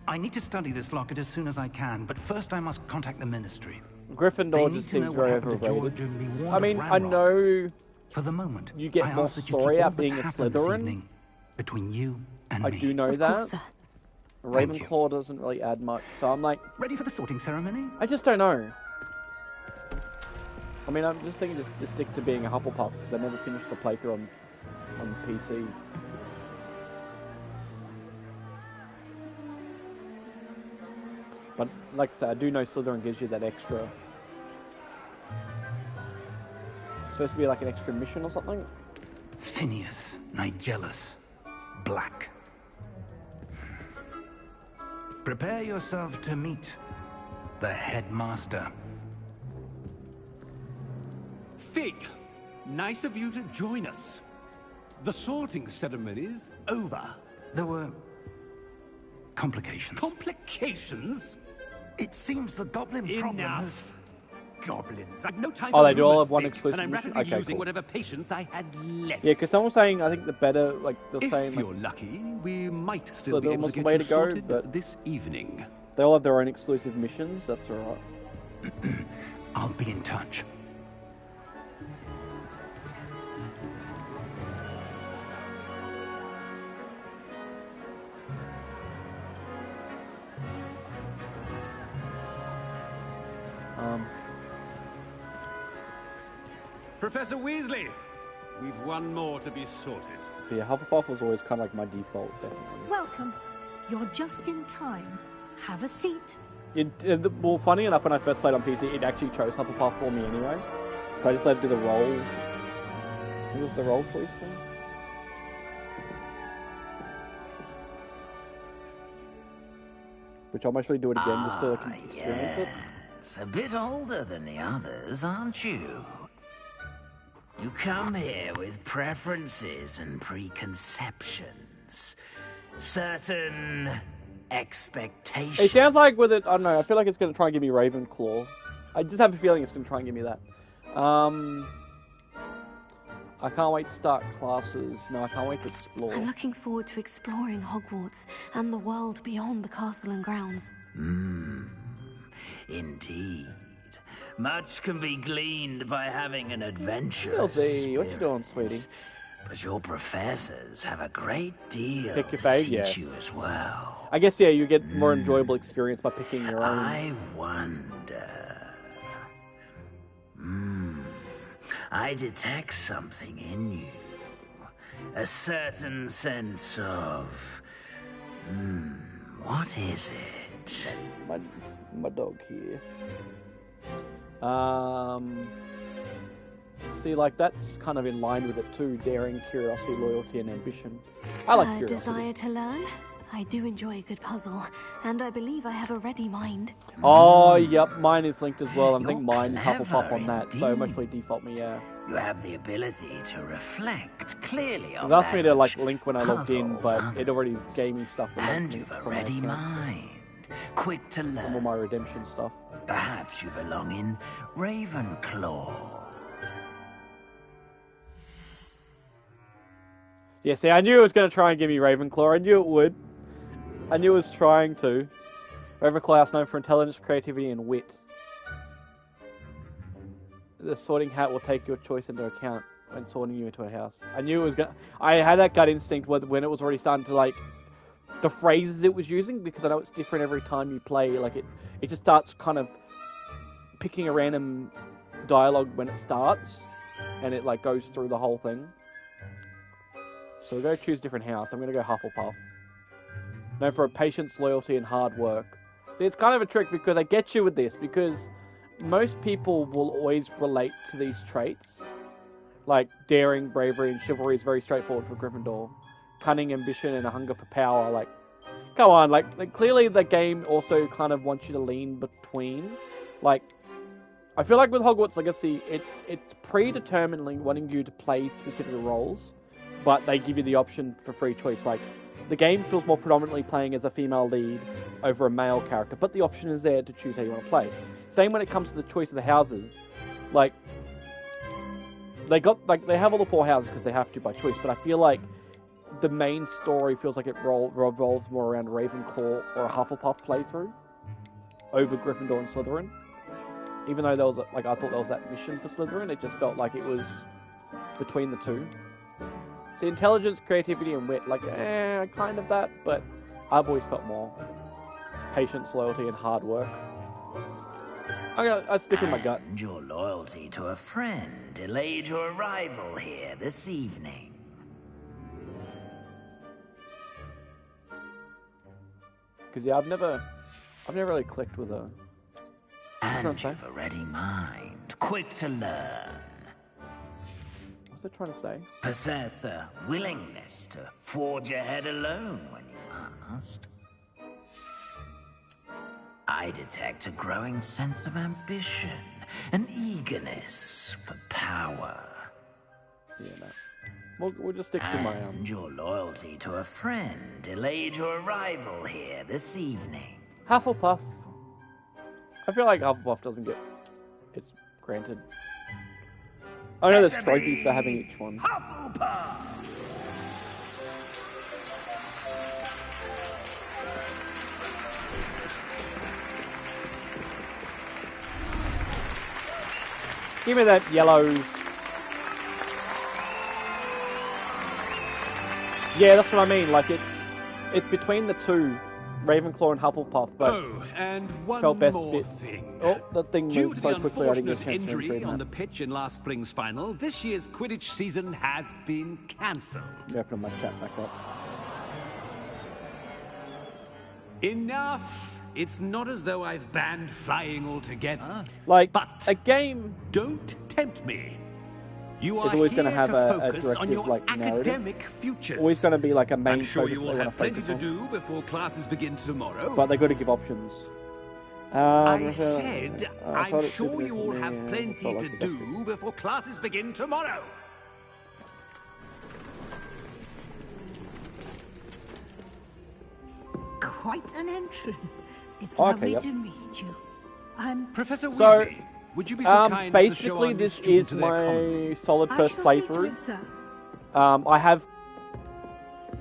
I need to study this locket as soon as I can, but first I must contact the Ministry. Gryffindor They just need to know seems what very happened to overrated. George and be warned I of mean, I Ranrock. know For the moment, you get I more ask that you story keep all out being a that's happened this Slytherin. evening between you and I me. do know Of that. course, sir. Ravenclaw doesn't really add much, so I'm like, Ready for the sorting ceremony? I just don't know. I mean, I'm just thinking just to stick to being a Hufflepuff because I never finished the playthrough on PC. But like I said, I do know Slytherin gives you that extra. Supposed to be like an extra mission or something. Phineas, Nigellus, Black. Prepare yourself to meet the headmaster. Fig, nice of you to join us. The sorting ceremony's over. There were complications. Complications? It seems the goblin problem has... Enough. Goblins. I've no time Oh, for they do all rumors, have one Fig, exclusive and I'm mission? rapidly Okay, losing cool. whatever patience I had left. Yeah, because someone was saying, I think the better, like, they're If saying, you're like, lucky, we might still be Slytherin able was to the get way you to go, sorted but- this evening. they all have their own exclusive missions. That's alright. I'll be in touch. Professor Weasley, we've one more to be sorted. But yeah, Hufflepuff was always kind of like my default, definitely. Welcome. You're just in time. Have a seat. Well, funny enough, when I first played on PC, it actually chose Hufflepuff for me anyway. So I just let it do the roll. It was the roll choice thing. Which I'll actually do it again just so I can experience it. Yes, a bit older than the others, aren't you? You come here with preferences and preconceptions. Certain expectations. It sounds like with it, I don't know, I feel like it's going to try and give me Ravenclaw. I just have a feeling it's going to try and give me that. I can't wait to start classes. No, I can't wait to explore. I'm looking forward to exploring Hogwarts and the world beyond the castle and grounds. Indeed. Much can be gleaned by having an adventure. Chelsea, what you doing, sweetie? But your professors have a great deal Pick your to fave, teach yeah. you as well. I guess, yeah, you get more enjoyable experience by picking your own. I wonder... I detect something in you. A certain sense of... what is it? My dog here. See, like, that's kind of in line with it too. Daring, curiosity, loyalty, and ambition. I like A curiosity. desire to learn? I do enjoy a good puzzle, and I believe I have a ready mind. Oh, yep, mine is linked as well. I think You're mine is Hufflepuff clever on that, so indeed. actually default me, yeah. You have the ability to reflect clearly on It asked that me to, like, which link when I logged in, puzzles but it already others. gave me stuff. And you've a ready mind, quick to From all learn. my redemption stuff. Perhaps you belong in Ravenclaw. Yeah, see, I knew it was going to try and give me Ravenclaw. I knew it would. I knew it was trying to. Ravenclaw is known for intelligence, creativity, and wit. The sorting hat will take your choice into account when sorting you into a house. I knew it was going to... I had that gut instinct when it was already starting to, like... The phrases it was using, because I know it's different every time you play. Like, it just starts kind of picking a random dialogue when it starts. And it, like, goes through the whole thing. So we're going to choose a different house. I'm going to go Hufflepuff. Known for patience, loyalty, and hard work. See, it's kind of a trick because they get you with this, because most people will always relate to these traits. Like, daring, bravery, and chivalry is very straightforward for Gryffindor. Cunning, ambition, and a hunger for power, like... Come on, like clearly the game also kind of wants you to lean between. Like, I feel like with Hogwarts Legacy, it's predeterminedly wanting you to play specific roles, but they give you the option for free choice. Like, the game feels more predominantly playing as a female lead over a male character, but the option is there to choose how you want to play. Same when it comes to the choice of the houses. Like, they have all the 4 houses because they have to by choice, but I feel like the main story feels like it revolves more around Ravenclaw or a Hufflepuff playthrough over Gryffindor and Slytherin. Even though there was, I thought there was that mission for Slytherin, it just felt like it was between the two. See, intelligence, creativity, and wit, kind of that, but I've always felt more patience, loyalty, and hard work. I'd stick with my gut. And your loyalty to a friend delayed your arrival here this evening. Because, yeah, I've never really clicked with a... And you've a ready mind, quick to learn. What's it trying to say? Possess a willingness to forge ahead alone when you must. I detect a growing sense of ambition, an eagerness for power. Yeah, no. We'll just stick to my And your loyalty to a friend delayed your arrival here this evening. Hufflepuff. I feel like Hufflepuff doesn't get it's granted. I know there's trophies for having each one. Hufflepuff! Give me that yellow. Yeah, that's what I mean. Like it's between the two, Ravenclaw and Hufflepuff. But oh, and one felt best more fit. thing. Oh, that thing Due moved to the so quickly I didn't get a unfortunate chance to injury read on that. the pitch in last spring's final, this year's Quidditch season has been cancelled. Open my chat back up. Enough! It's not as though I've banned flying altogether. Like, but a game don't tempt me. You are always here going to have a focus on directive, your like, academic narrative. futures. Always going to be like a main I'm sure focus you they will wanna have plenty focus to on. do before classes begin tomorrow. But they got to give options. I said, I I'm thought it sure should be you all have me, plenty felt to like the best do before classes begin tomorrow. Quite an entrance. It's Okay, lovely yep. to meet you. I'm Professor So, Weasley, would you be so kind as to show our basically new this student is to their common room? my solid I first shall see to playthrough. it, sir. I have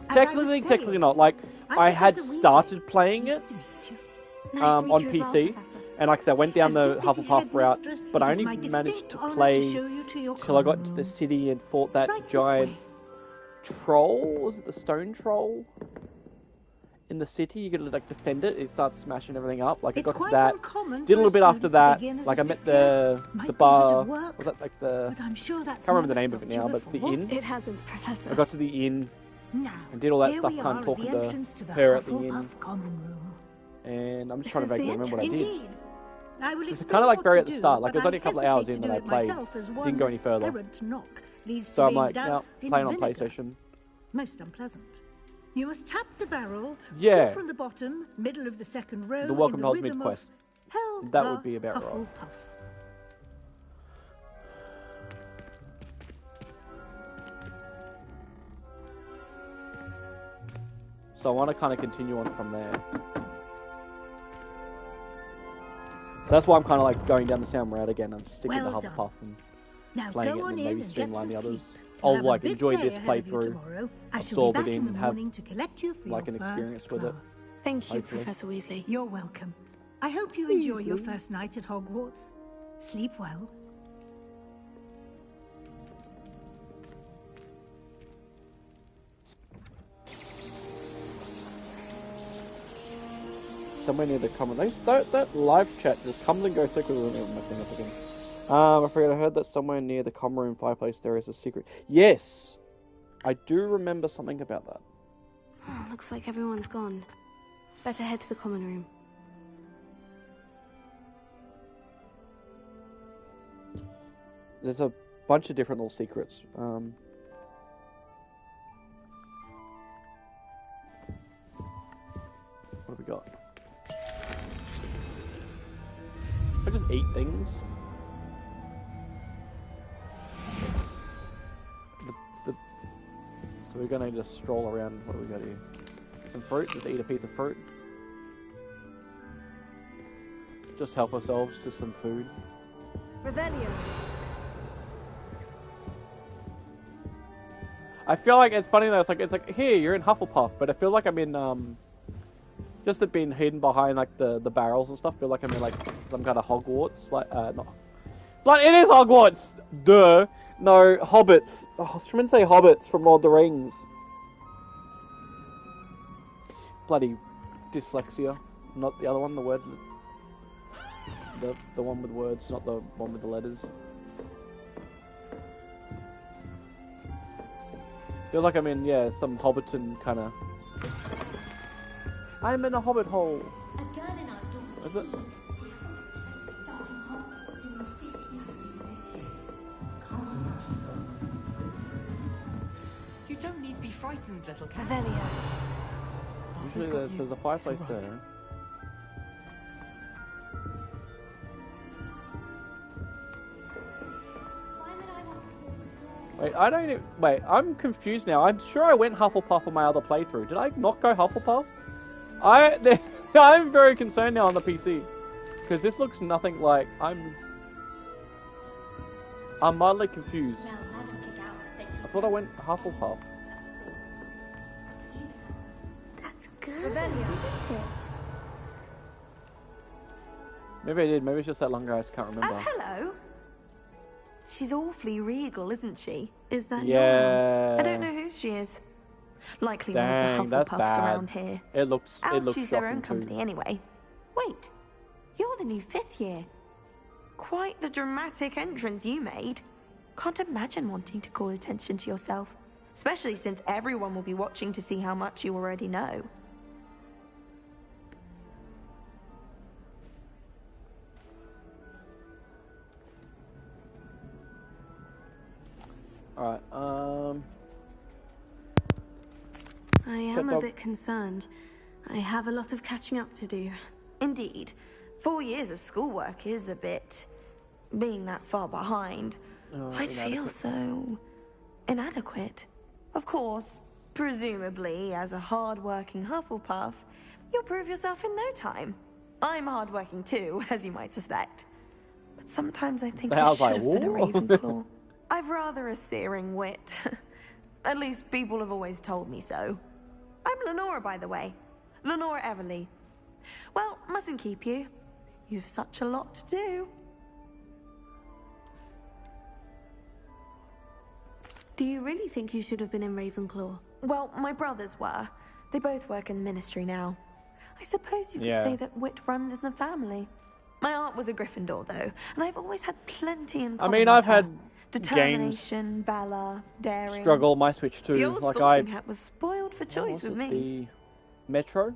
As I was technically saying, not. Like I'm I had Professor Weasley. started playing Pleased it to meet you. Nice to meet on you as well, PC, Professor. and like I said, I went down As the Deputy Hufflepuff route, Headmistress, but it I is only my managed distinct to honour to play show you to your till I got common to the room. city and fought that Right this giant way. troll. Was it the stone troll? In the city, you gotta like defend it. It starts smashing everything up. Like I It's got to quite that. uncommon Did a for little bit after student to that. begin as Like a I met fifth year. the Might be a bit bar. of work, Was that like the? But I'm sure that's Can't remember the never name of it stopped now, you but it's the before. inn. It hasn't, Professor. I got to the inn Now, and did all that here stuff, we kind are of at the talking entrance to the her at the inn, Hufflepuff common room. and I'm just This trying is to vaguely the remember what I did. Indeed. I will It's explain kind of like what very to at the do, start. Like but there's only a I couple of hours hesitate in to that I do it played. myself, as Didn't one go any further. errant knock leads So to I'm being like, now doused in playing on vinegar. PlayStation. Most unpleasant. You must tap the barrel, Yeah. two from the bottom, middle of the second row, The Welcome in to the Hogsmeade rhythm quest. of Helga That would be about right. Hufflepuff. So I want to kind of continue on from there. So that's why I'm kind of like going down the same route again. I'm sticking Well to done. Hufflepuff and Now playing go it on and in then maybe and get streamline the some others. sleep. You'll I'll have a like big enjoy day this ahead of you playthrough, tomorrow. I shall absorb be it back in, in the and have morning to collect you for like your an first experience with it. class. Thank you, Hopefully. Professor Weasley. You're welcome. I hope you enjoy your Weasley. first night at Hogwarts. Sleep well. Somewhere near the common. That live chat just comes and goes so quickly. Let me open my thing up again. I forget. I heard that somewhere near the common room fireplace there is a secret. Yes, I do remember something about that. Oh, looks like everyone's gone. Better head to the common room. There's a bunch of different little secrets. What have we got? I just eat things. So we're gonna just stroll around. What do we got here? Some fruit. Just eat a piece of fruit. Just help ourselves to some food. Revelio. I feel like it's funny though. It's like here you're in Hufflepuff, but I feel like I'm in just it being hidden behind like the barrels and stuff. I feel like I'm in like some kind of Hogwarts, like not. But it is Hogwarts. Duh. No, Hobbits. Oh, I was trying to say Hobbits from Lord of the Rings. Bloody dyslexia. Not the other one. The word. The one with words, not the one with the letters. Feel like I'm in, yeah, some Hobbiton kind of. I'm in a Hobbit hole. Is it? You don't need to be frightened, little cat. Revelio. Usually there's a fireplace there. Wait, I don't even... Wait, I'm confused now. I'm sure I went Hufflepuff on my other playthrough. Did I not go Hufflepuff? I'm very concerned now on the PC. Because this looks nothing like... I'm mildly confused. I thought I went Hufflepuff. That's good, isn't it? Maybe I did. Maybe it's just that long ago. I just can't remember. Oh, hello. She's awfully regal, isn't she? Is that Yeah. Nora? I don't know who she is. Likely Dang, one of that's the Hufflepuffs bad. around here. It looks Owls choose their own shocking company too. anyway. Wait, you're the new 5th year. Quite the dramatic entrance you made. Can't imagine wanting to call attention to yourself, especially since everyone will be watching to see how much you already know. Alright, I am a bit concerned. I have a lot of catching up to do. Indeed. 4 years of schoolwork is a bit... being that far behind. I'd feel so... inadequate. Of course, presumably, as a hard-working Hufflepuff, you'll prove yourself in no time. I'm hard-working too, as you might suspect. But sometimes I think I should have been a Ravenclaw. I've rather a searing wit. At least people have always told me so. I'm Lenora, by the way. Lenora Everly. Well, mustn't keep you. You've such a lot to do. Do you really think you should have been in Ravenclaw? Well, my brothers were. They both work in the ministry now. I suppose you could say that wit runs in the family. My aunt was a Gryffindor, though, and I've always had plenty in common. I mean, I've with her. had determination, valor, daring. struggle on my Switch too. The old Like Sorting Hat was spoiled for choice with me. The Metro?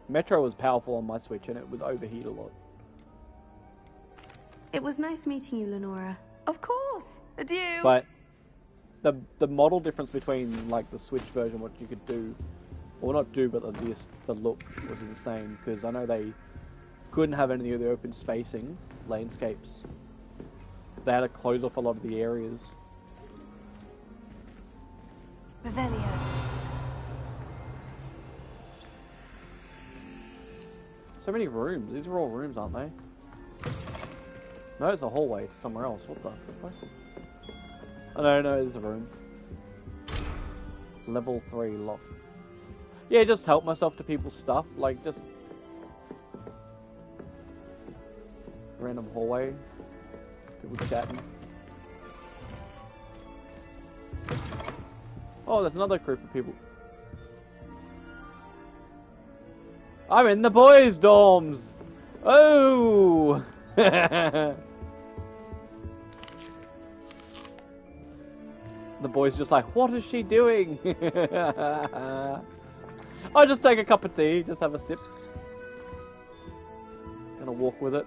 Metro was powerful on my Switch and it would overheat a lot. It was nice meeting you, Lenora. Of course. Adieu. But the model difference between like the Switch version, what you could do, or not do, but the look was the same. Because I know they couldn't have any of the open spacings, landscapes. They had to close off a lot of the areas. Revelio. So many rooms. These are all rooms, aren't they? No, it's a hallway to somewhere else. What the fuck? Oh, no, there's a room. Level 3 lock. Yeah, just help myself to people's stuff. Like, just... random hallway. People chatting. Oh, there's another group of people. I'm in the boys' dorms! Oh! The boy's just like, what is she doing? I'll just take a cup of tea, just have a sip. Gonna walk with it.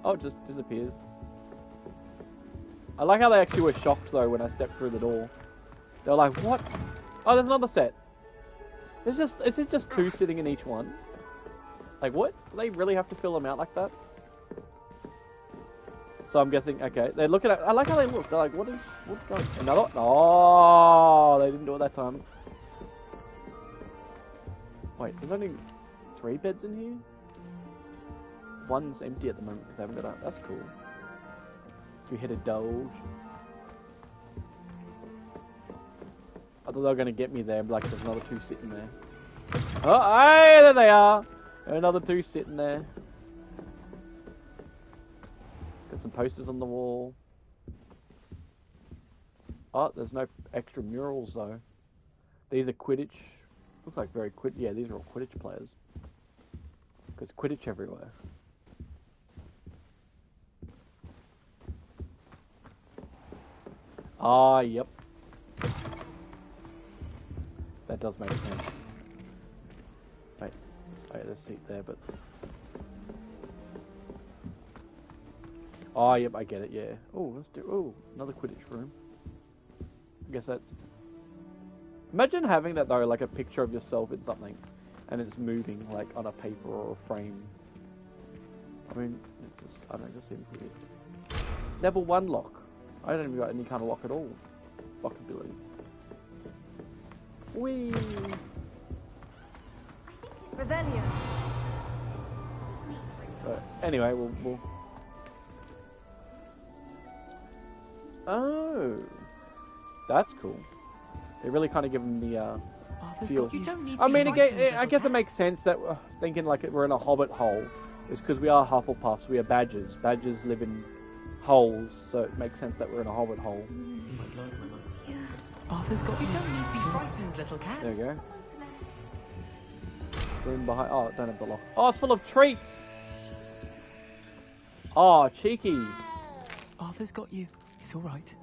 Oh, it just disappears. I like how they actually were shocked though when I stepped through the door. They were like, what? Oh, there's another set. Is it just 2 sitting in each one? Like, what? Do they really have to fill them out like that? So I'm guessing, okay, they're looking at, I like how they look, they're like, what's going, another, oh, they didn't do it that time. Wait, there's only 3 beds in here? One's empty at the moment because I haven't got up, that's cool. 3-headed doge. I thought they were going to get me there, but like, there's another 2 sitting there. Oh, hey, there they are! Another 2 sitting there. Got some posters on the wall. Oh, there's no extra murals though. These are Quidditch. Looks like very Quidditch. Yeah, these are all Quidditch players. Because Quidditch everywhere. Ah, yep. That does make sense. Wait, there's a seat there, but... Oh, yep, I get it, yeah. Oh, let's do... Oh, another Quidditch room. I guess that's... Imagine having that, though, like a picture of yourself in something, and it's moving, like, on a paper or a frame. I mean, it's just... I don't know, it just seems weird. Level 1 lock. I don't even got any kind of lock at all. Lock ability. Whee! Revelio. So, anyway, we'll... Oh! That's cool. They really kind of give them the, feel. I mean, again, I guess it makes sense that we're thinking like we're in a hobbit hole. Is because we are Hufflepuffs, we are badgers. Badgers live in holes, so it makes sense that we're in a hobbit hole. Arthur's got you. Don't need to be frightened, little cat. There you go. Room behind. Oh, don't have the lock. Oh, it's full of treats! Oh, cheeky. Arthur's got you. It's alright.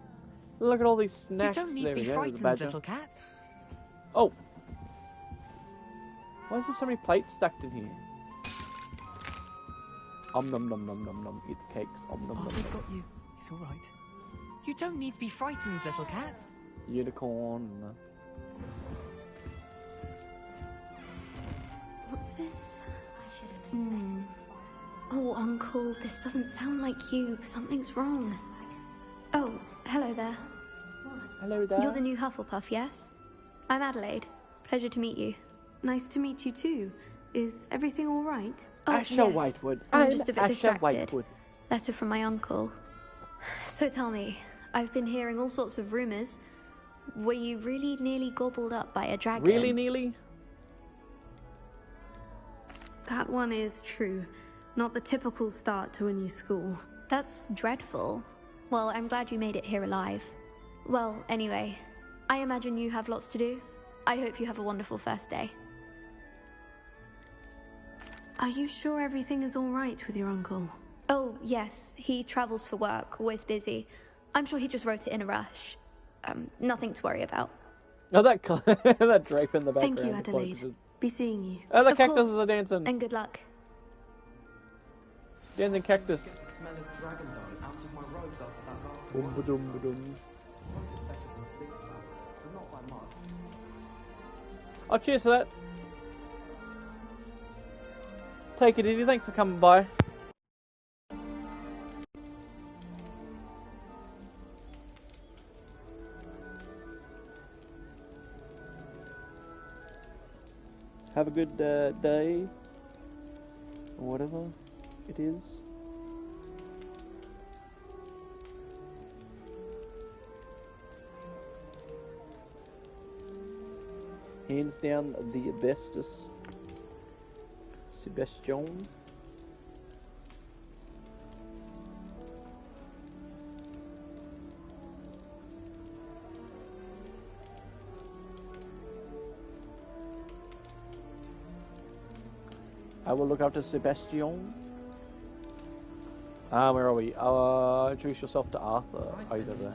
Look at all these snacks. You don't need there to be frightened, little cat. Oh. Why is there so many plates stacked in here? Nom nom nom nom nom. Eat the cakes. Nom nom nom. Arthur's got you. It's alright. You don't need to be frightened, little cat. Unicorn. What's this? Oh, Uncle, this doesn't sound like you. Something's wrong. Oh, hello there. Hello there. You're the new Hufflepuff, yes? I'm Adelaide. Pleasure to meet you. Nice to meet you too. Is everything all right? Oh, Asher yes. Whitewood. I'm just a bit Asher distracted. Whitewood. Letter from my uncle. So tell me, I've been hearing all sorts of rumors. Were you really nearly gobbled up by a dragon? Really nearly? That one is true. Not the typical start to a new school. That's dreadful. Well, I'm glad you made it here alive. Well, anyway, I imagine you have lots to do. I hope you have a wonderful first day. Are you sure everything is all right with your uncle? Oh, yes. He travels for work, always busy. I'm sure he just wrote it in a rush. Nothing to worry about. Oh, that that drape in the background. Thank you, Adelaide. Be seeing you. Oh, the Of cactuses course. are dancing. And good luck. Dancing cactus. Get the smell of dragon dung out of my robe after that last Boom, ba-dum, ba-dum. Not by much. Oh, cheers for that. Take it easy. Thanks for coming by. Have a good day, or whatever it is. Hands down the asbestos. Sebastian. I will look after Sebastian. Where are we? Introduce yourself to Arthur. Oh, he's over there.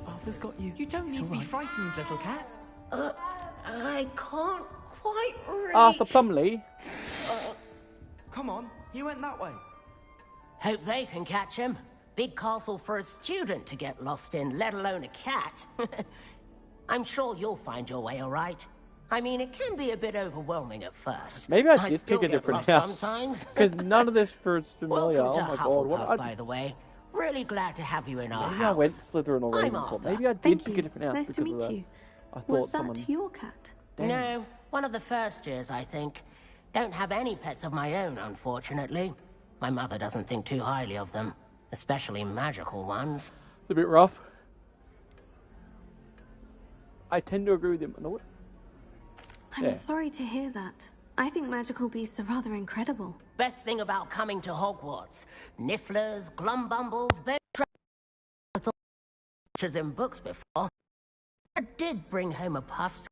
Arthur's got you. You don't need to be frightened, little cat. I can't quite reach. Arthur Plumley. Come on, he went that way. Hope they can catch him. Big castle for a student to get lost in, let alone a cat. I'm sure you'll find your way all right. I mean, it can be a bit overwhelming at first. Maybe I did still pick a get different lost house. sometimes. Because none of this is familiar. Welcome Oh to my god. Hufflepuff, What? by the way. Really glad to have you in our Maybe house. I went Slytherin or I'm Ravenclaw. Arthur. Maybe I did pick a different house Nice because to meet of that. you. I thought Was that someone... your cat? Dang. No, one of the first years, I think. Don't have any pets of my own, unfortunately. My mother doesn't think too highly of them, especially magical ones. It's a bit rough. I tend to agree with him. No, what? I'm Yeah. sorry to hear that. I think magical beasts are rather incredible. Best thing about coming to Hogwarts. Nifflers, glumbumbles, bear pictures in books before. I did bring home a puff.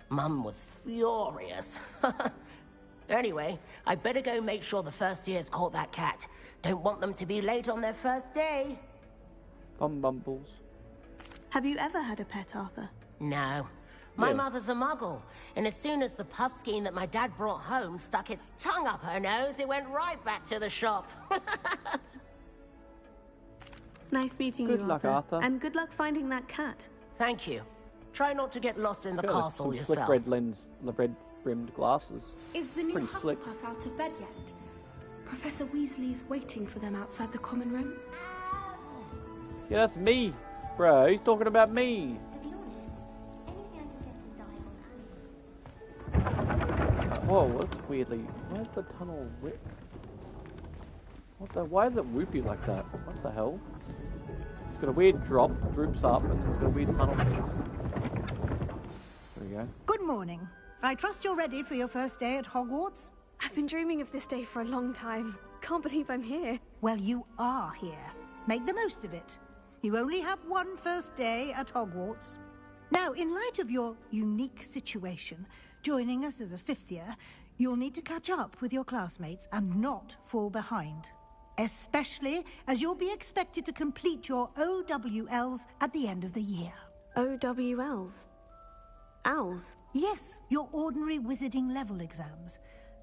Mum was furious. Anyway, I better go make sure the first years caught that cat. Don't want them to be late on their first day. Bumbles. Have you ever had a pet, Arthur? No. My Yeah. mother's a muggle, and as soon as the puffskein that my dad brought home stuck its tongue up her nose, it went right back to the shop. Nice meeting Good you, luck, Arthur. And good luck finding that cat. Thank you. Try not to get lost in the castle some yourself. slick red lens, red rimmed glasses. Is the new Pretty slick. Hufflepuff out of bed yet? Professor Weasley's waiting for them outside the common room. Yeah, that's me. Bro, he's talking about me. Whoa, what's weirdly... Where's the tunnel whip? What the... Why is it whoopy like that? What the hell? It's got a weird drop, droops up, and it's got a weird tunnel piece. There we go. Good morning. I trust you're ready for your first day at Hogwarts? I've been dreaming of this day for a long time. Can't believe I'm here. Well, you are here. Make the most of it. You only have one first day at Hogwarts. Now, in light of your unique situation, joining us as a fifth year, you'll need to catch up with your classmates and not fall behind. Especially as you'll be expected to complete your OWLs at the end of the year. OWLs? Owls? Yes, your ordinary wizarding level exams.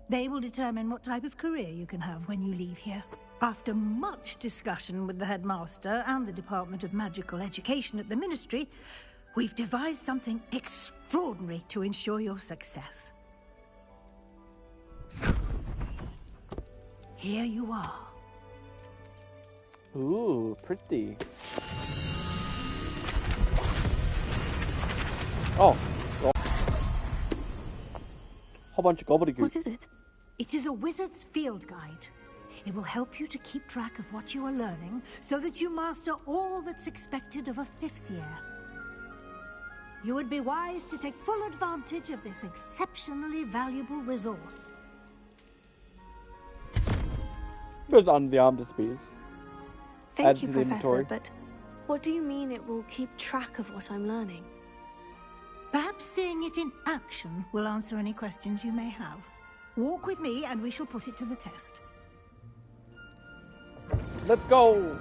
They will determine what type of career you can have when you leave here. After much discussion with the headmaster and the Department of Magical Education at the Ministry, we've devised something extraordinary to ensure your success. Here you are. Ooh, pretty. Oh. Whole bunch of gobbledygook. What is it? It is a wizard's field guide. It will help you to keep track of what you are learning so that you master all that's expected of a fifth year. You would be wise to take full advantage of this exceptionally valuable resource. Goes under the arm disappears. Thank you, Professor, but what do you mean it will keep track of what I'm learning? Perhaps seeing it in action will answer any questions you may have. Walk with me and we shall put it to the test. Let's go!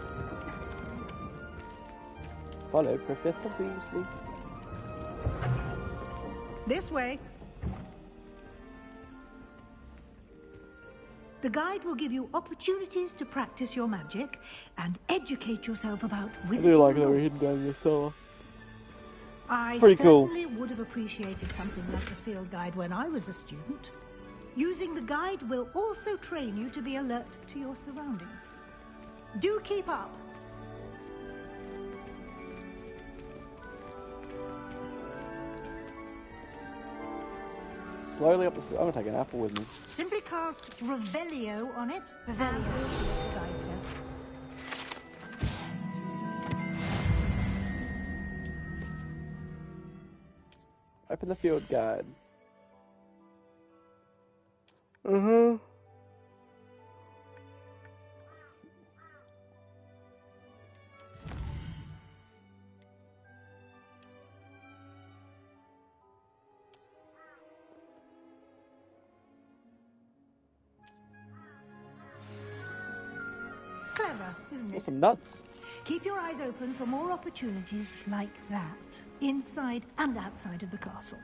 Follow Professor Weasley. This way. The guide will give you opportunities to practice your magic and educate yourself about wizarding. I do like that we're hidden down in the cellar. I Pretty cool. certainly would have appreciated something like the field guide when I was a student. Using the guide will also train you to be alert to your surroundings. Do keep up. Slowly up the stairs. I'm gonna take an apple with me. Simply cast Revelio on it. Revelio. And we'll see what the guide says. Open the field guide. Uh-huh. Clever, isn't it? Some nuts. Keep your eyes open for more opportunities like that, inside and outside of the castle.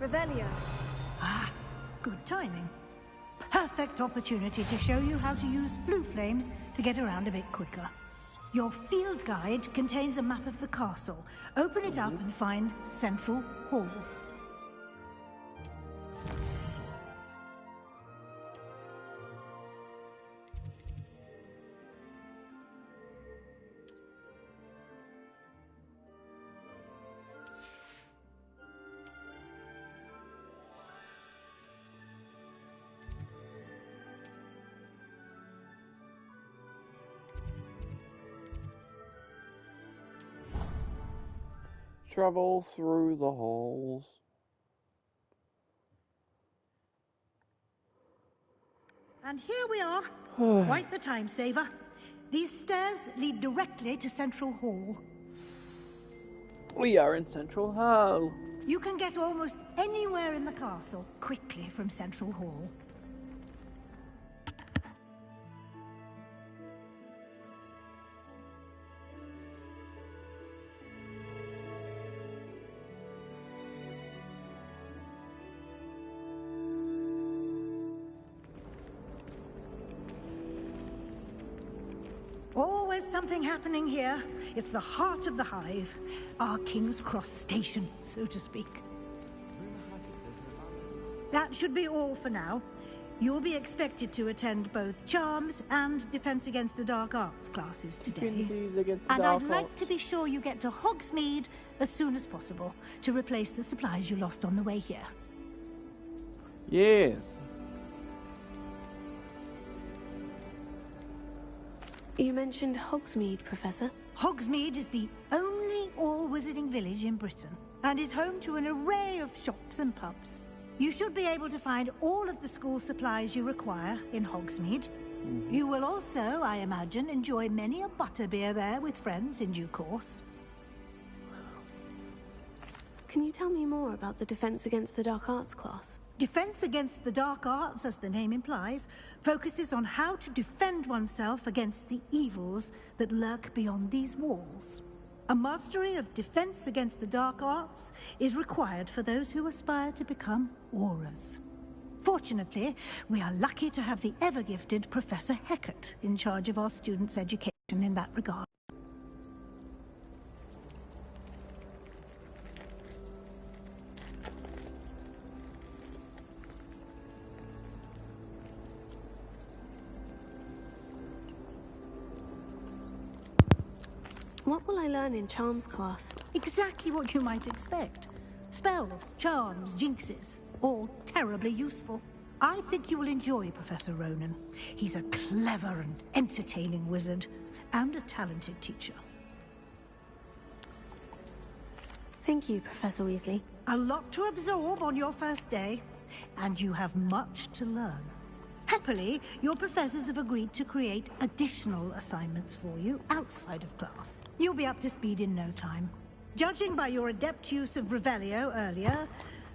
Revelio. Ah, good timing. Perfect opportunity to show you how to use flue flames to get around a bit quicker. Your field guide contains a map of the castle. Open it up and find Central Hall. Travel through the halls. And here we are. Quite the time saver. These stairs lead directly to Central Hall. We are in Central Hall. You can get almost anywhere in the castle quickly from Central Hall. Always something happening here. It's the heart of the hive. Our King's Cross station, so to speak. That should be all for now. You'll be expected to attend both Charms and Defense Against the Dark Arts classes today. And I'd like to be sure you get to Hogsmeade as soon as possible to replace the supplies you lost on the way here. Yes. You mentioned Hogsmeade, Professor. Hogsmeade is the only all-wizarding village in Britain and is home to an array of shops and pubs. You should be able to find all of the school supplies you require in Hogsmeade. You will also, I imagine, enjoy many a butterbeer there with friends in due course. Can you tell me more about the Defense Against the Dark Arts class? Defense Against the Dark Arts, as the name implies, focuses on how to defend oneself against the evils that lurk beyond these walls. A mastery of Defense Against the Dark Arts is required for those who aspire to become Aurors. Fortunately, we are lucky to have the ever-gifted Professor Hecat in charge of our students' education in that regard. What will I learn in Charms class? Exactly what you might expect. Spells, charms, jinxes, all terribly useful. I think you will enjoy Professor Ronan. He's a clever and entertaining wizard, and a talented teacher. Thank you, Professor Weasley. A lot to absorb on your first day, and you have much to learn. Happily, your professors have agreed to create additional assignments for you outside of class. You'll be up to speed in no time. Judging by your adept use of Revelio earlier,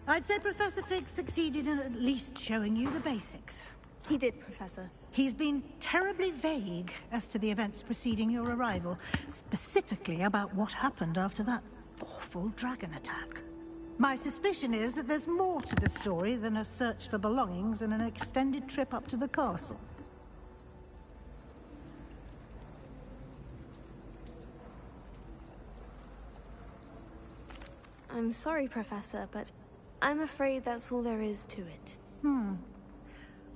I'd say Professor Fig succeeded in at least showing you the basics. He did, Professor. He's been terribly vague as to the events preceding your arrival, specifically about what happened after that awful dragon attack. My suspicion is that there's more to the story than a search for belongings and an extended trip up to the castle. I'm sorry, Professor, but I'm afraid that's all there is to it.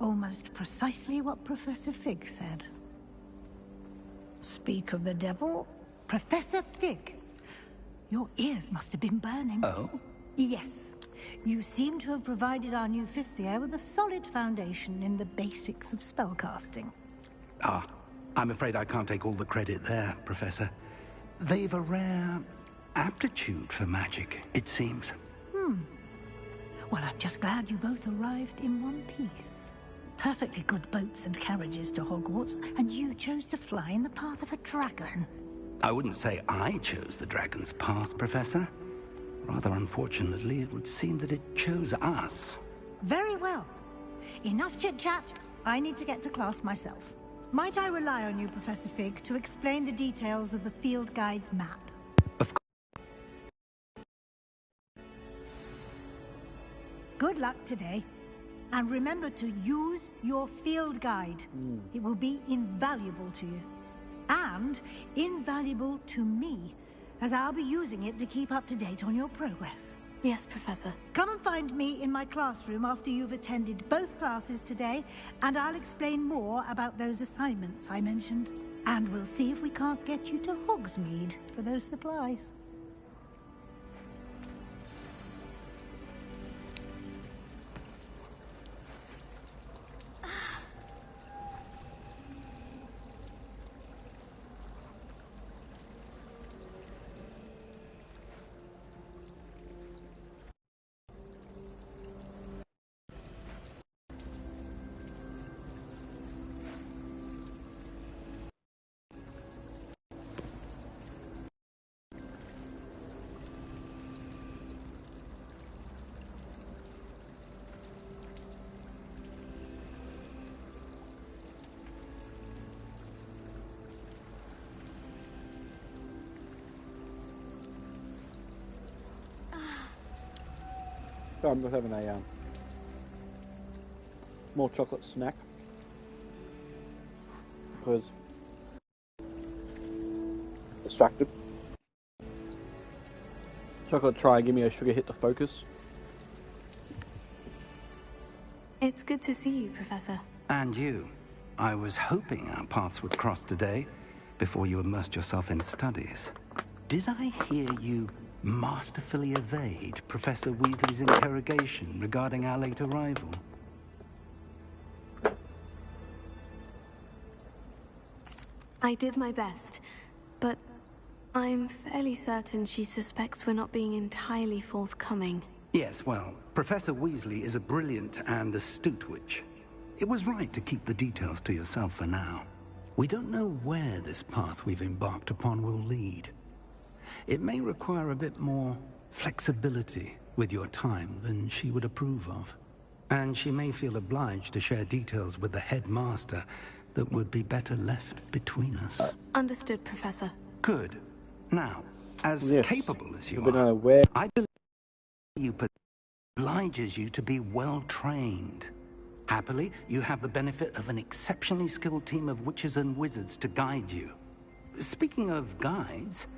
Almost precisely what Professor Fig said. Speak of the devil, Professor Fig. Your ears must have been burning. Oh? Yes. You seem to have provided our new fifth year with a solid foundation in the basics of spellcasting. Ah, I'm afraid I can't take all the credit there, Professor. They've a rare aptitude for magic, it seems. Well, I'm just glad you both arrived in one piece. Perfectly good boats and carriages to Hogwarts, and you chose to fly in the path of a dragon. I wouldn't say I chose the dragon's path, Professor. Rather unfortunately, it would seem that it chose us. Very well. Enough chit-chat. I need to get to class myself. Might I rely on you, Professor Fig, to explain the details of the field guide's map? Of course. Good luck today. And remember to use your field guide. It will be invaluable to you. And invaluable to me, as I'll be using it to keep up to date on your progress. Yes, Professor. Come and find me in my classroom after you've attended both classes today, and I'll explain more about those assignments I mentioned. And we'll see if we can't get you to Hogsmeade for those supplies. So I'm just having a more chocolate snack because distracted. Chocolate, try and give me a sugar hit to focus. It's good to see you, Professor. And you. I was hoping our paths would cross today, before you immersed yourself in studies. Did I hear you masterfully evade Professor Weasley's interrogation regarding our late arrival? I did my best, but I'm fairly certain she suspects we're not being entirely forthcoming. Yes, well, Professor Weasley is a brilliant and astute witch. It was right to keep the details to yourself for now. We don't know where this path we've embarked upon will lead. It may require a bit more flexibility with your time than she would approve of. And she may feel obliged to share details with the headmaster that would be better left between us. Understood, Professor. Good. Now, as capable as you are, aware. I believe you obliges you to be well trained. Happily, you have the benefit of an exceptionally skilled team of witches and wizards to guide you. Speaking of guides,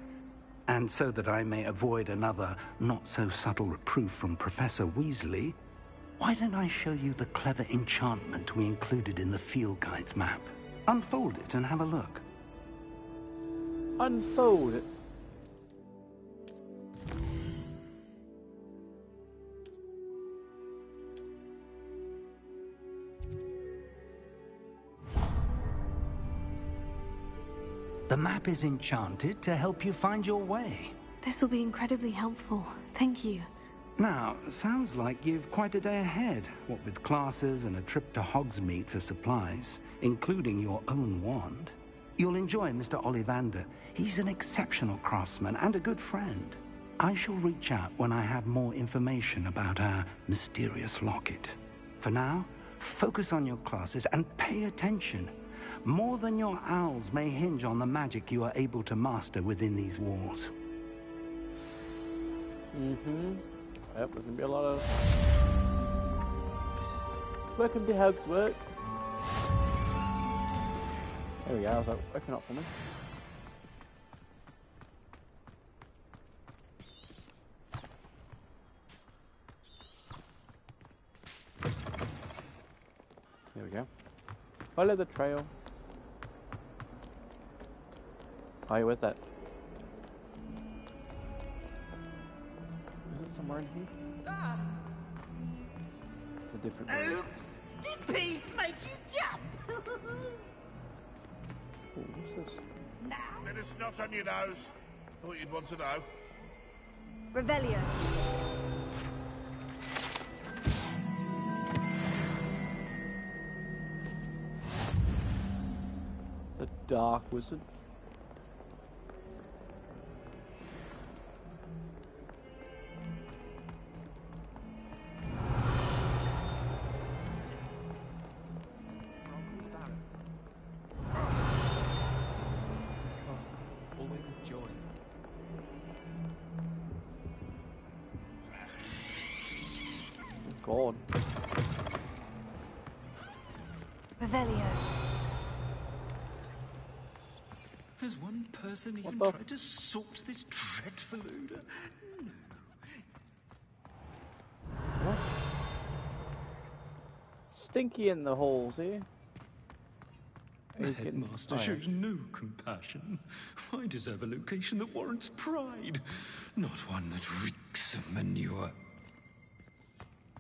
and so that I may avoid another not-so-subtle reproof from Professor Weasley, why don't I show you the clever enchantment we included in the field guide's map? Unfold it and have a look. Unfold it? The map is enchanted to help you find your way. This will be incredibly helpful. Thank you. Now, sounds like you've quite a day ahead, what with classes and a trip to Hogsmeade for supplies, including your own wand. You'll enjoy Mr. Ollivander. He's an exceptional craftsman and a good friend. I shall reach out when I have more information about our mysterious locket. For now, focus on your classes and pay attention. More than your owls may hinge on the magic you are able to master within these walls. Yep, there's gonna be a lot of welcome to Hogwarts. There we go, I was like, open up for me. There we go. Follow the trail. Oh, where's that? Is it somewhere in here? Ah. It's a different room. Oops! Did Peeves make you jump? Ooh, what's this? Bit of snot on your nose. Thought you'd want to know. Revelio. It's a dark wizard. Always a joy. God. Revelio. Has one person even tried to sort this dreadful odor? What? Stinky in the halls here. The headmaster shows no compassion. I deserve a location that warrants pride, not one that reeks of manure.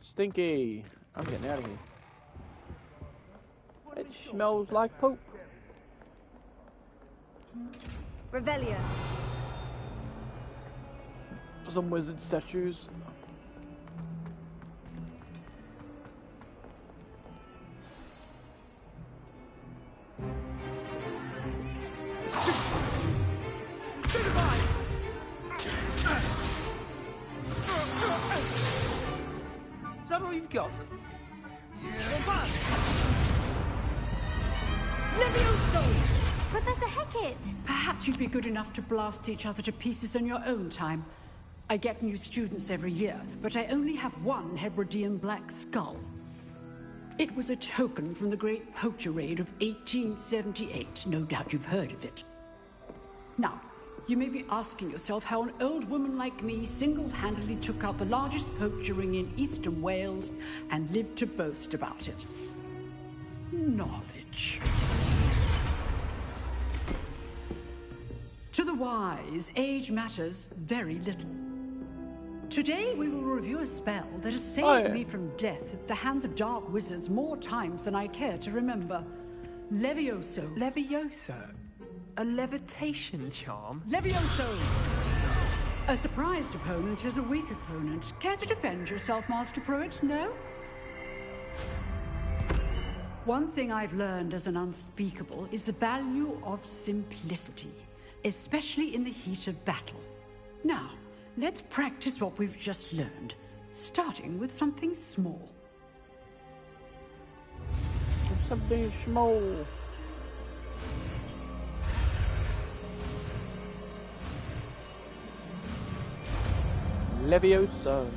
Stinky! I'm getting out of here. It smells like poop. Revelio. Some wizard statues. Is that all you've got? Professor Hecat! Perhaps you'd be good enough to blast each other to pieces on your own time. I get new students every year, but I only have one Hebridean black skull. It was a token from the Great Poacher Raid of 1878. No doubt you've heard of it. Now, You may be asking yourself how an old woman like me single-handedly took out the largest poacher ring in eastern Wales and lived to boast about it. Knowledge. To the wise, age matters very little. Today we will review a spell that has saved me from death at the hands of dark wizards more times than I care to remember. Levioso. Levioso? A levitation charm? Levioso! A surprised opponent is a weak opponent. Care to defend yourself, Master Pruitt? No? One thing I've learned as an unspeakable is the value of simplicity, especially in the heat of battle. Now, let's practice what we've just learned, starting with something small. Something small. Levioso.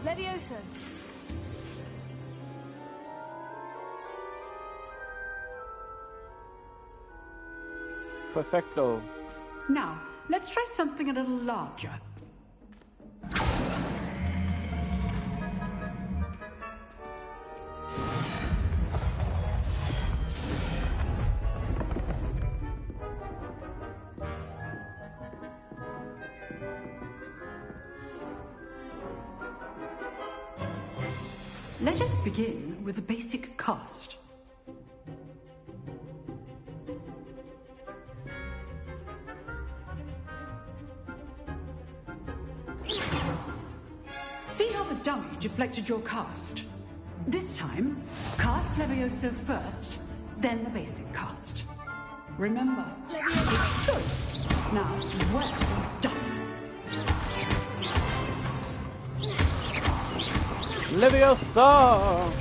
Levioso. Perfecto. Now, let's try something a little larger. Let us begin with a basic cast. See how the dummy deflected your cast? This time, cast Levioso first, then the basic cast. Remember, it's good. Now, well done. Leviosa!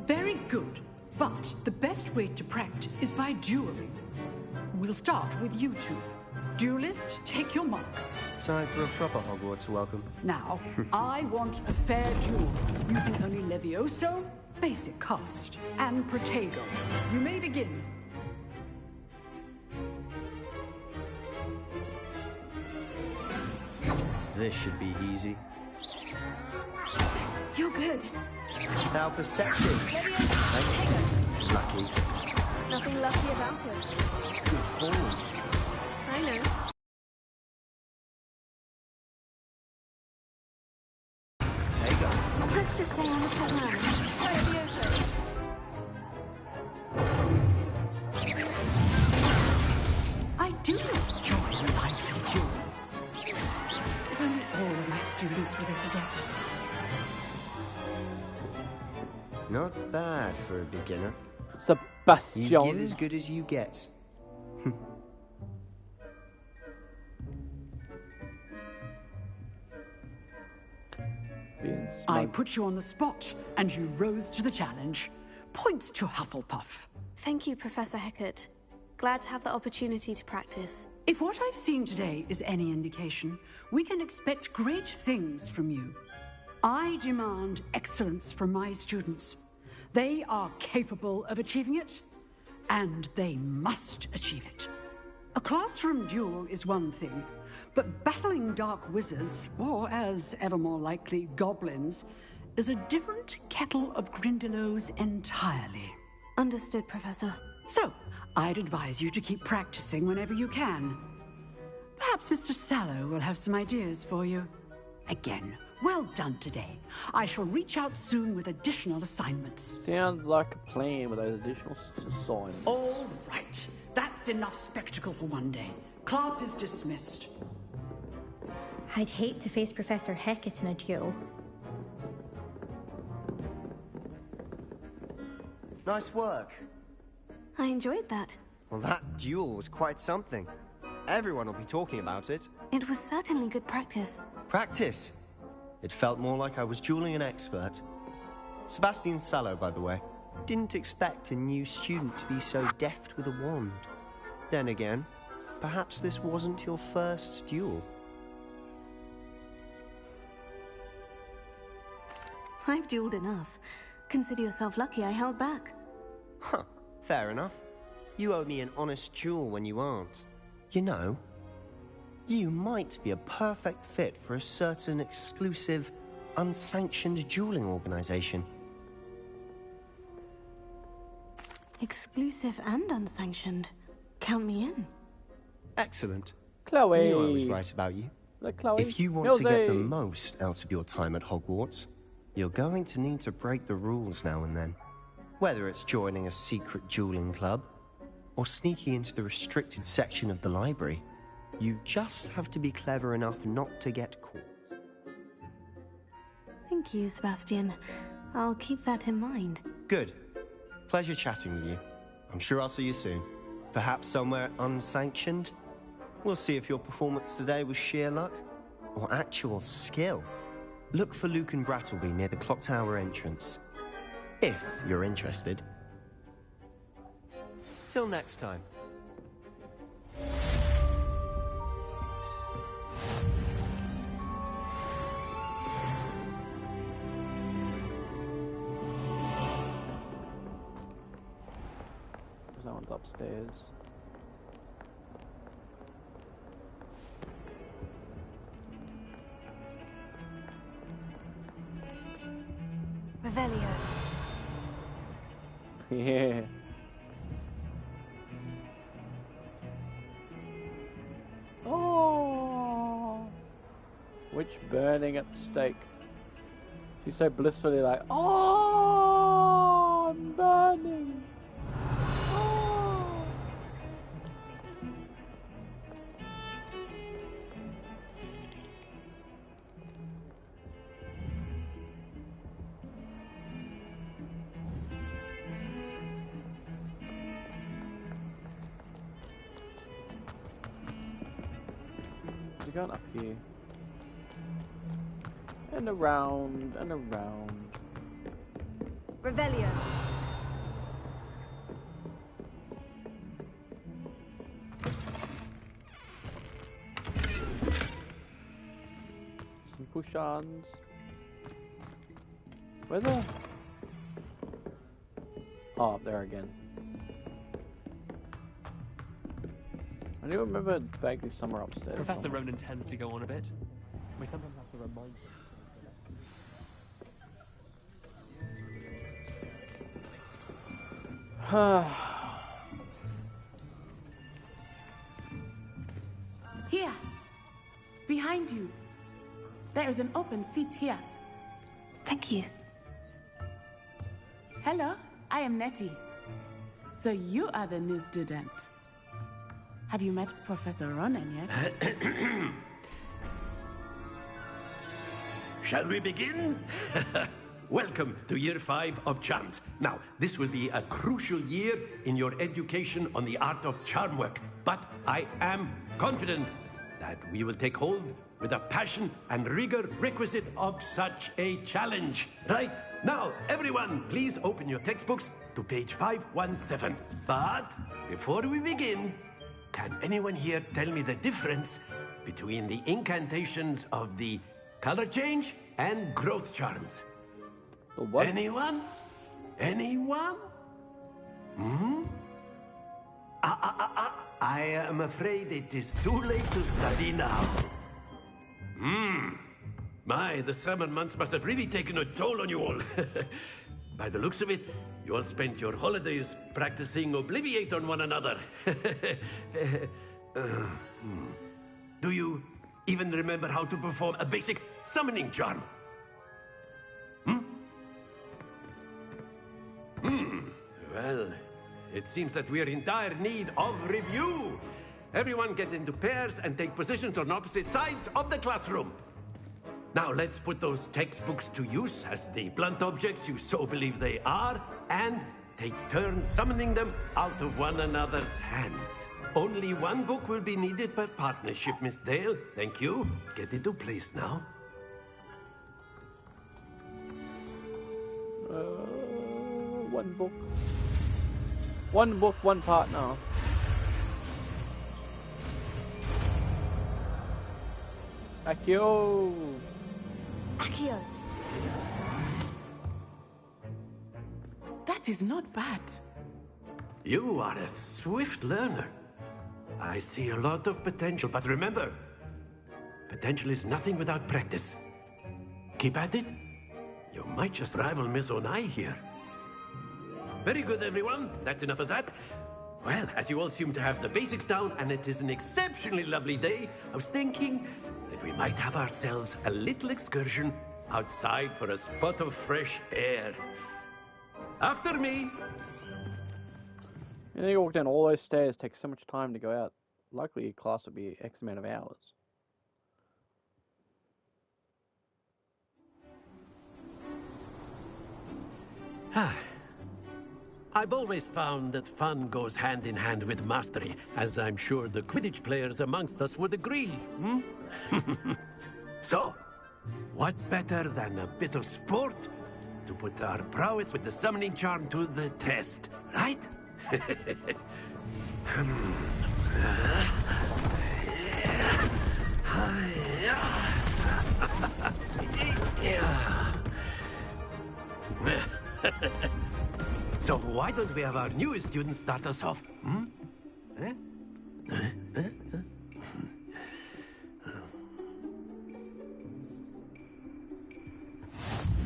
Very good, but the best way to practice is by dueling. We'll start with you two. Duelists, take your marks. Time for a proper Hogwarts welcome. Now, I want a fair duel, using only Levioso, basic cast, and Protego. You may begin. This should be easy. You're good. Now perception. Levioso, Lucky. nothing lucky about it. Good form. I know. Tego. Let's just say I'm a good man. Levioso. I do not enjoy the life of duel. If only all of my students were this adept. Not bad for a beginner. Sebastian. You give as good as you get. I put you on the spot, and you rose to the challenge. Points to Hufflepuff. Thank you, Professor Hecat. Glad to have the opportunity to practice. If what I've seen today is any indication, we can expect great things from you. I demand excellence from my students. They are capable of achieving it, and they must achieve it. A classroom duel is one thing, but battling dark wizards, or as ever more likely, goblins, is a different kettle of Grindylows entirely. Understood, Professor. So, I'd advise you to keep practicing whenever you can. Perhaps Mr. Sallow will have some ideas for you. Again, well done today. I shall reach out soon with additional assignments. Sounds like a plan with those additional assignments. All right. That's enough spectacle for one day. Class is dismissed. I'd hate to face Professor Hecat in a duel. Nice work. I enjoyed that. Well, that duel was quite something. Everyone will be talking about it. It was certainly good practice. Practice? It felt more like I was dueling an expert. Sebastian Sallow, by the way. Didn't expect a new student to be so deft with a wand. Then again, perhaps this wasn't your first duel. I've dueled enough. Consider yourself lucky I held back. Huh, fair enough. You owe me an honest jewel when you aren't. You know, you might be a perfect fit for a certain exclusive, unsanctioned dueling organization. Exclusive and unsanctioned. Count me in. Excellent. Chloe. I knew I was right about you. Chloe. If you want to get the most out of your time at Hogwarts, you're going to need to break the rules now and then. Whether it's joining a secret dueling club, or sneaking into the restricted section of the library, you just have to be clever enough not to get caught. Thank you, Sebastian. I'll keep that in mind. Good. Pleasure chatting with you. I'm sure I'll see you soon. Perhaps somewhere unsanctioned? We'll see if your performance today was sheer luck or actual skill. Look for Luke and Brattleby near the clock tower entrance. If you're interested. Till next time. That one's upstairs. Revelio. Yeah. Oh, which burning at the stake. She's so blissfully like, oh, I'm burning. Oh. We're going up here. And around and around. Revelio. Some push-ons. Where the? Oh, up there again. I do remember vaguely somewhere upstairs. Professor somewhere. Ronan tends to go on a bit. We sometimes have to remind him. Here, behind you. There is an open seat here. Thank you. Hello, I am Nettie. So you are the new student. Have you met Professor Ronan yet? Shall we begin? Welcome to Year 5 of Charms. Now, this will be a crucial year in your education on the art of charm work, but I am confident that we will take hold with the passion and rigor requisite of such a challenge. Right, now, everyone, please open your textbooks to page 517. But before we begin, can anyone here tell me the difference between the incantations of the color change and growth charms? What? Anyone? Anyone? Hmm? I am afraid it is too late to study now. My, the summer months must have really taken a toll on you all. By the looks of it, you all spent your holidays practicing Obliviate on one another. Do you even remember how to perform a basic summoning charm? Well, it seems that we are in dire need of review. Everyone get into pairs and take positions on opposite sides of the classroom. Now let's put those textbooks to use as the blunt objects you so believe they are, and take turns summoning them out of one another's hands. Only one book will be needed per partnership, Miss Dale. Thank you. Get into place now. One book. One book, one partner. Accio. Accio. That is not bad. You are a swift learner. I see a lot of potential, but remember, potential is nothing without practice. Keep at it. You might just rival Miss Onai here. Very good, everyone. That's enough of that. Well, as you all seem to have the basics down, and it is an exceptionally lovely day, I was thinking that we might have ourselves a little excursion outside for a spot of fresh air. After me. You think you walk down all those stairs, takes so much time to go out. Likely your class would be X amount of hours. I've always found that fun goes hand in hand with mastery, as I'm sure the Quidditch players amongst us would agree. So, what better than a bit of sport to put our prowess with the summoning charm to the test, right? So why don't we have our newest student start us off?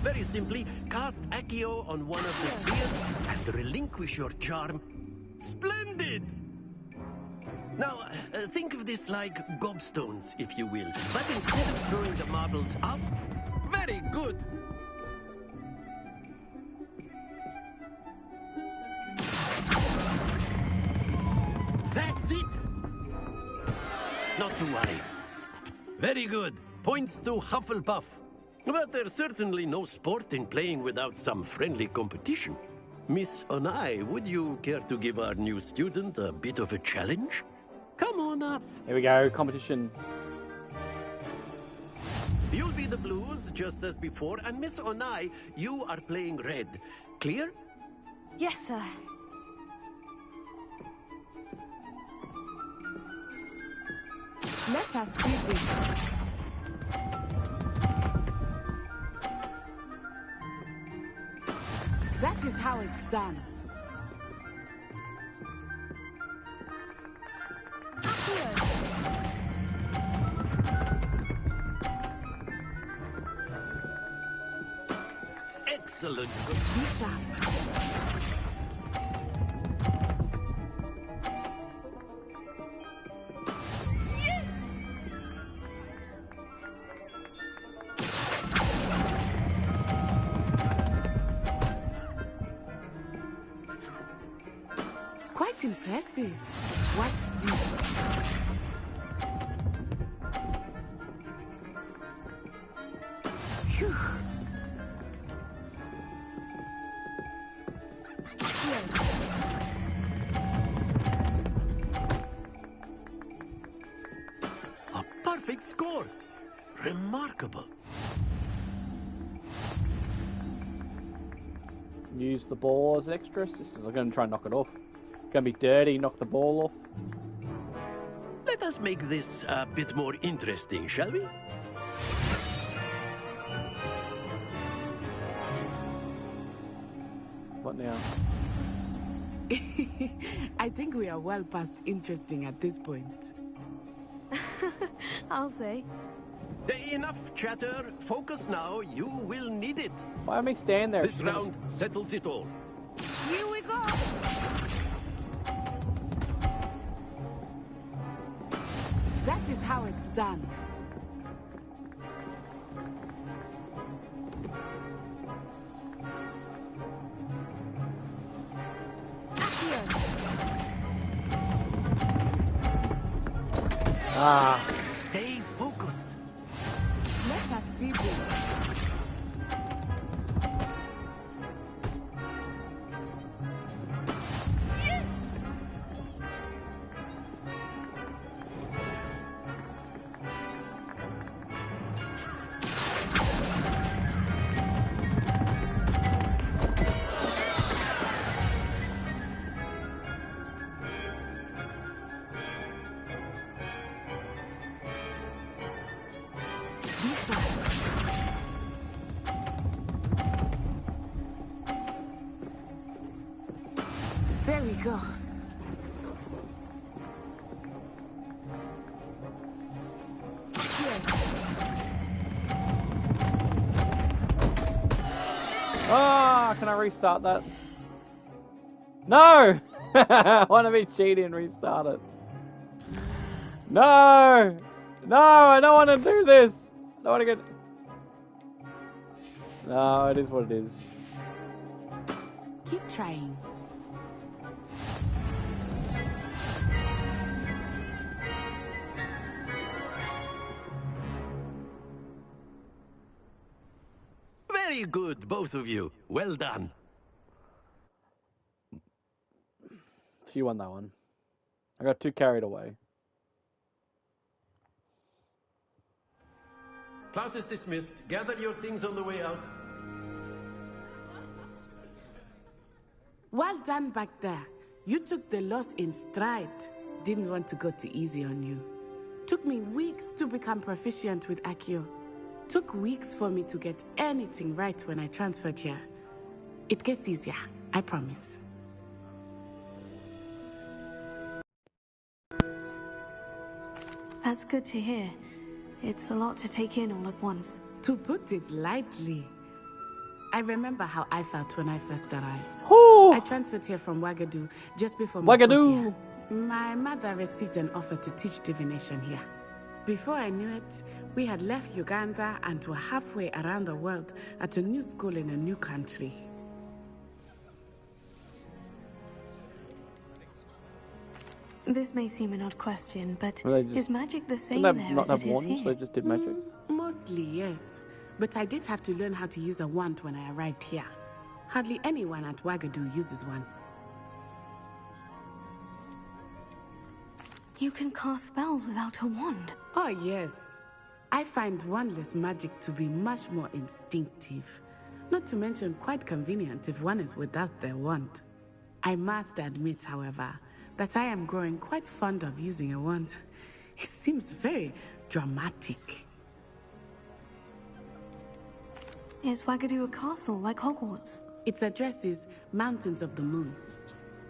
Very simply, cast Accio on one of the spheres and relinquish your charm. Splendid! Now, think of this like gobstones, if you will. But instead of throwing the marbles up, very good! That's it! Not to worry. Very good. Points to Hufflepuff. But there's certainly no sport in playing without some friendly competition. Miss Onai, would you care to give our new student a bit of a challenge? Come on up. Here we go, competition. You'll be the blues, just as before, and Miss Onai, you are playing red. Clear? Yes, sir. Let us see this. That is how it's done. Excellent. Be sharp. Quite impressive. Watch this. Phew. A perfect score. Remarkable. Use the ball as extra assistance. I'm going to try and knock it off. Going to be dirty, knock the ball off. Let us make this a bit more interesting, shall we? What now? I think we are well past interesting at this point. I'll say. Enough chatter. Focus now. You will need it. Why am I stand there? This round settles it all. Here we go. That is how it's done. Ah. Stay focused. Let us see this. There we go. Ah, can I restart that? No! I want to be cheaty and restart it. No! No, I don't want to do this! I don't want to get... No, it is what it is. Keep trying. Very good, both of you. Well done. She won that one. I got too carried away. Class is dismissed. Gather your things on the way out. Well done back there. You took the loss in stride. Didn't want to go too easy on you. Took me weeks to become proficient with Accio. Took weeks for me to get anything right when I transferred here. It gets easier, I promise. That's good to hear. It's a lot to take in all at once. To put it lightly, I remember how I felt when I first arrived. Ooh. I transferred here from Ouagadougou just before my fourth year. My mother received an offer to teach divination here. Before I knew it, we had left Uganda and were halfway around the world at a new school in a new country. This may seem an odd question, but just, is magic the same there there not as have it is wands, here? they just did magic? Mostly, yes. But I did have to learn how to use a wand when I arrived here. Hardly anyone at Ouagadougou uses one. You can cast spells without a wand? Oh, yes. I find wandless magic to be much more instinctive. Not to mention quite convenient if one is without their wand. I must admit, however, that I am growing quite fond of using a wand. It seems very dramatic. Is Ouagadougou a castle like Hogwarts? Its address is Mountains of the Moon.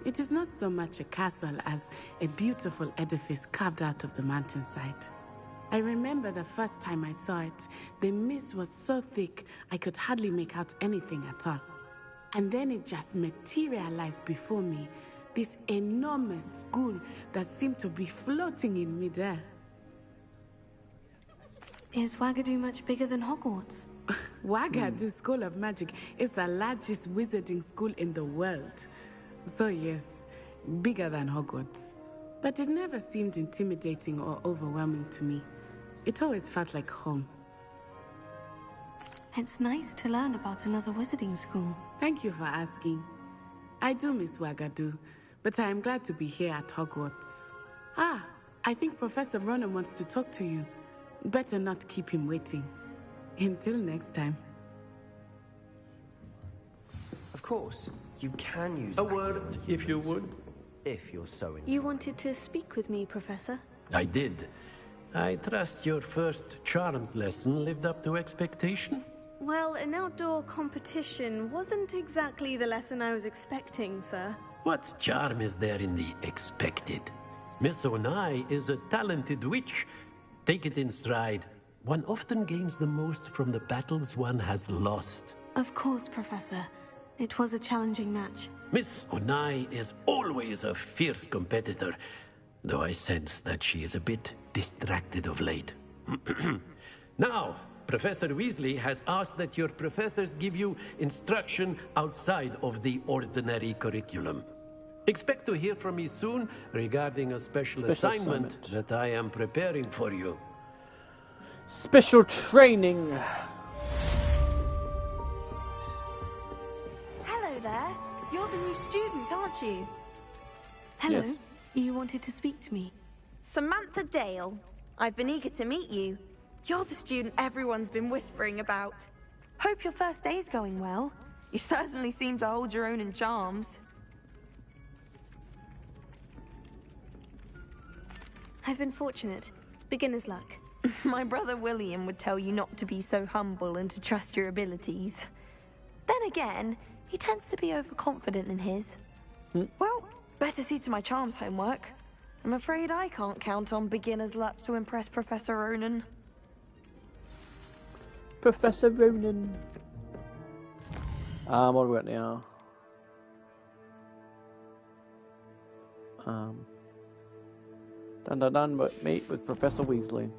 It is not so much a castle as a beautiful edifice carved out of the mountainside. I remember the first time I saw it, the mist was so thick I could hardly make out anything at all. And then it just materialized before me, this enormous school that seemed to be floating in midair. Is Ouagadougou much bigger than Hogwarts? Ouagadougou School of Magic is the largest wizarding school in the world. So yes, bigger than Hogwarts. But it never seemed intimidating or overwhelming to me. It always felt like home. It's nice to learn about another wizarding school. Thank you for asking. I do miss Ouagadougou, but I am glad to be here at Hogwarts. Ah, I think Professor Ronan wants to talk to you. Better not keep him waiting. Until next time. Of course, you can use a word, if you would. If you're so inclined. You wanted to speak with me, Professor? I did. I trust your first charms lesson lived up to expectation? Well, an outdoor competition wasn't exactly the lesson I was expecting, sir. What charm is there in the expected? Miss Onai is a talented witch. Take it in stride. One often gains the most from the battles one has lost. Of course, Professor. It was a challenging match. Miss Onai is always a fierce competitor, though I sense that she is a bit distracted of late. Now, Professor Weasley has asked that your professors give you instruction outside of the ordinary curriculum. Expect to hear from me soon regarding a special assignment that I am preparing for you. Special training. Hello there. You're the new student, aren't you? Hello. Yes. You wanted to speak to me. Samantha Dale. I've been eager to meet you. You're the student everyone's been whispering about. Hope your first day's going well. You certainly seem to hold your own in charms. I've been fortunate. Beginner's luck. My brother William would tell you not to be so humble and to trust your abilities. Then again, he tends to be overconfident in his. Well, better see to my charms homework. I'm afraid I can't count on beginner's luck to impress Professor Ronan. Professor Ronan. What do we got now? Done, but meet with Professor Weasley.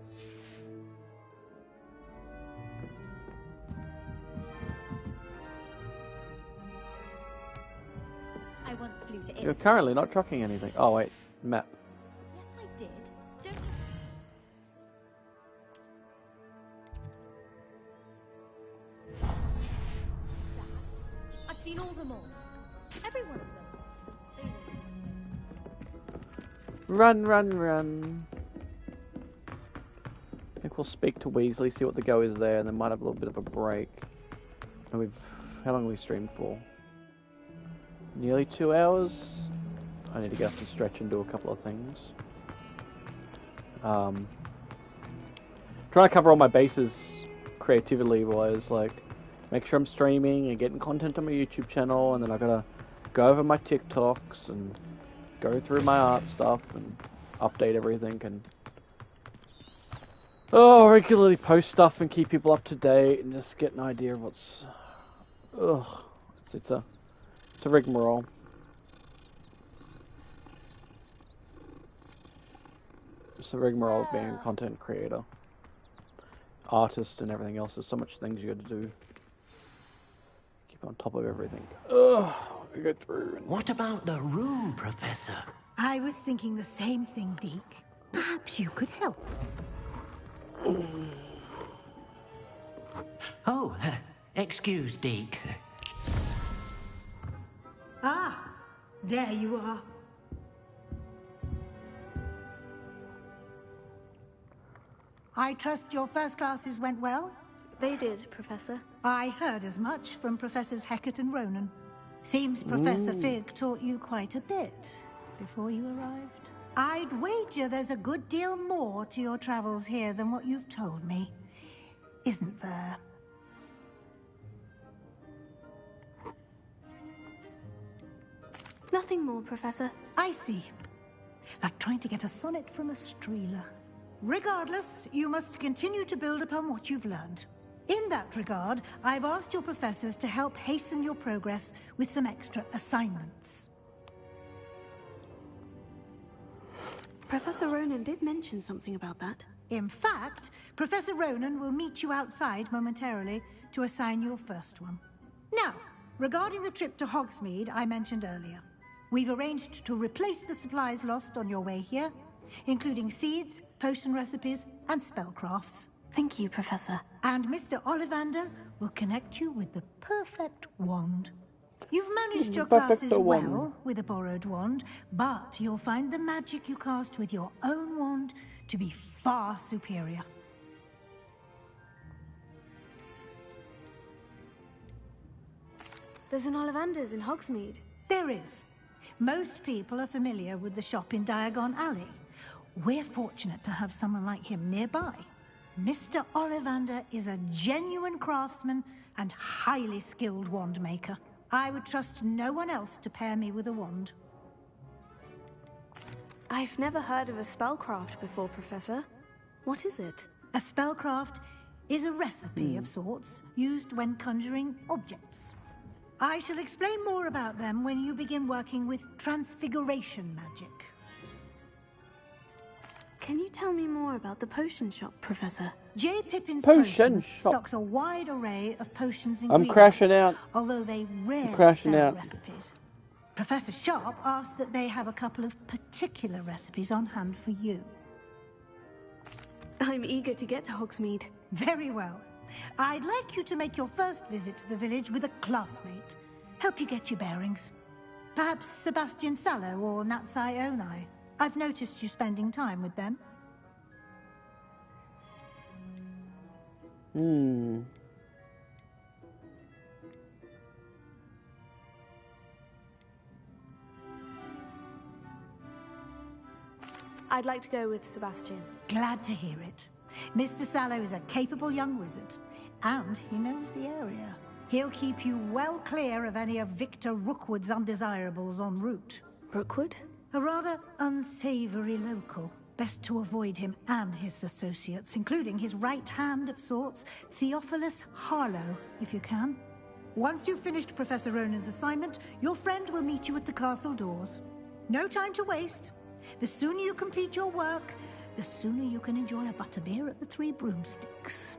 I once flew to You're currently not tracking anything. Oh wait, map. Yes, I did. Don't I've seen all the malls. Every one of them. Run, run, run. I think we'll speak to Weasley, see what the go is there, and then might have a little bit of a break. And how long have we streamed for? Nearly 2 hours. I need to get up and stretch and do a couple of things. Trying to cover all my bases creatively wise, like make sure I'm streaming and getting content on my YouTube channel, and then I gotta go over my TikToks and go through my art stuff and update everything and regularly post stuff and keep people up to date and just get an idea of what's it's a rigmarole. It's a rigmarole of being a content creator, artist, and everything else. There's so much things you got to do. Keep on top of everything. We go through. What about the room, Professor? I was thinking the same thing, Deke. Perhaps you could help. Oh, excuse, Deke. Ah, there you are. I trust your first classes went well? They did, Professor. I heard as much from Professors Hecat and Ronan. Seems Professor Fig taught you quite a bit before you arrived. I'd wager there's a good deal more to your travels here than what you've told me. Isn't there? Nothing more, Professor. I see. Like trying to get a sonnet from a streeler. Regardless, you must continue to build upon what you've learned. In that regard, I've asked your professors to help hasten your progress with some extra assignments. Professor Ronan did mention something about that. In fact, Professor Ronan will meet you outside momentarily to assign your first one. Now, regarding the trip to Hogsmeade I mentioned earlier, we've arranged to replace the supplies lost on your way here, including seeds, potion recipes, and spellcrafts. Thank you, Professor. And Mr. Ollivander will connect you with the perfect wand. You've managed your classes well with a borrowed wand, but you'll find the magic you cast with your own wand to be far superior. There's an Ollivander's in Hogsmeade. There is. Most people are familiar with the shop in Diagon Alley. We're fortunate to have someone like him nearby. Mr. Ollivander is a genuine craftsman and highly skilled wand maker. I would trust no one else to pair me with a wand. I've never heard of a spellcraft before, Professor. What is it? A spellcraft is a recipe of sorts used when conjuring objects. I shall explain more about them when you begin working with transfiguration magic. Can you tell me more about the potion shop, Professor? J. Pippin's Potion Potions shop. stocks a wide array of potions I'm ingredients. crashing out. Although they rarely crashing sell out. recipes. Professor Sharp asked that they have a couple of particular recipes on hand for you. I'm eager to get to Hogsmeade. Very well. I'd like you to make your first visit to the village with a classmate. Help you get your bearings. Perhaps Sebastian Sallow or Natsai Onai. I've noticed you spending time with them. I'd like to go with Sebastian. Glad to hear it. Mr. Sallow is a capable young wizard, and he knows the area. He'll keep you well clear of any of Victor Rookwood's undesirables en route. Rookwood? A rather unsavory local. Best to avoid him and his associates, including his right hand of sorts, Theophilus Harlow, if you can. Once you've finished Professor Ronan's assignment, your friend will meet you at the castle doors. No time to waste. The sooner you complete your work, the sooner you can enjoy a butterbeer at the Three Broomsticks.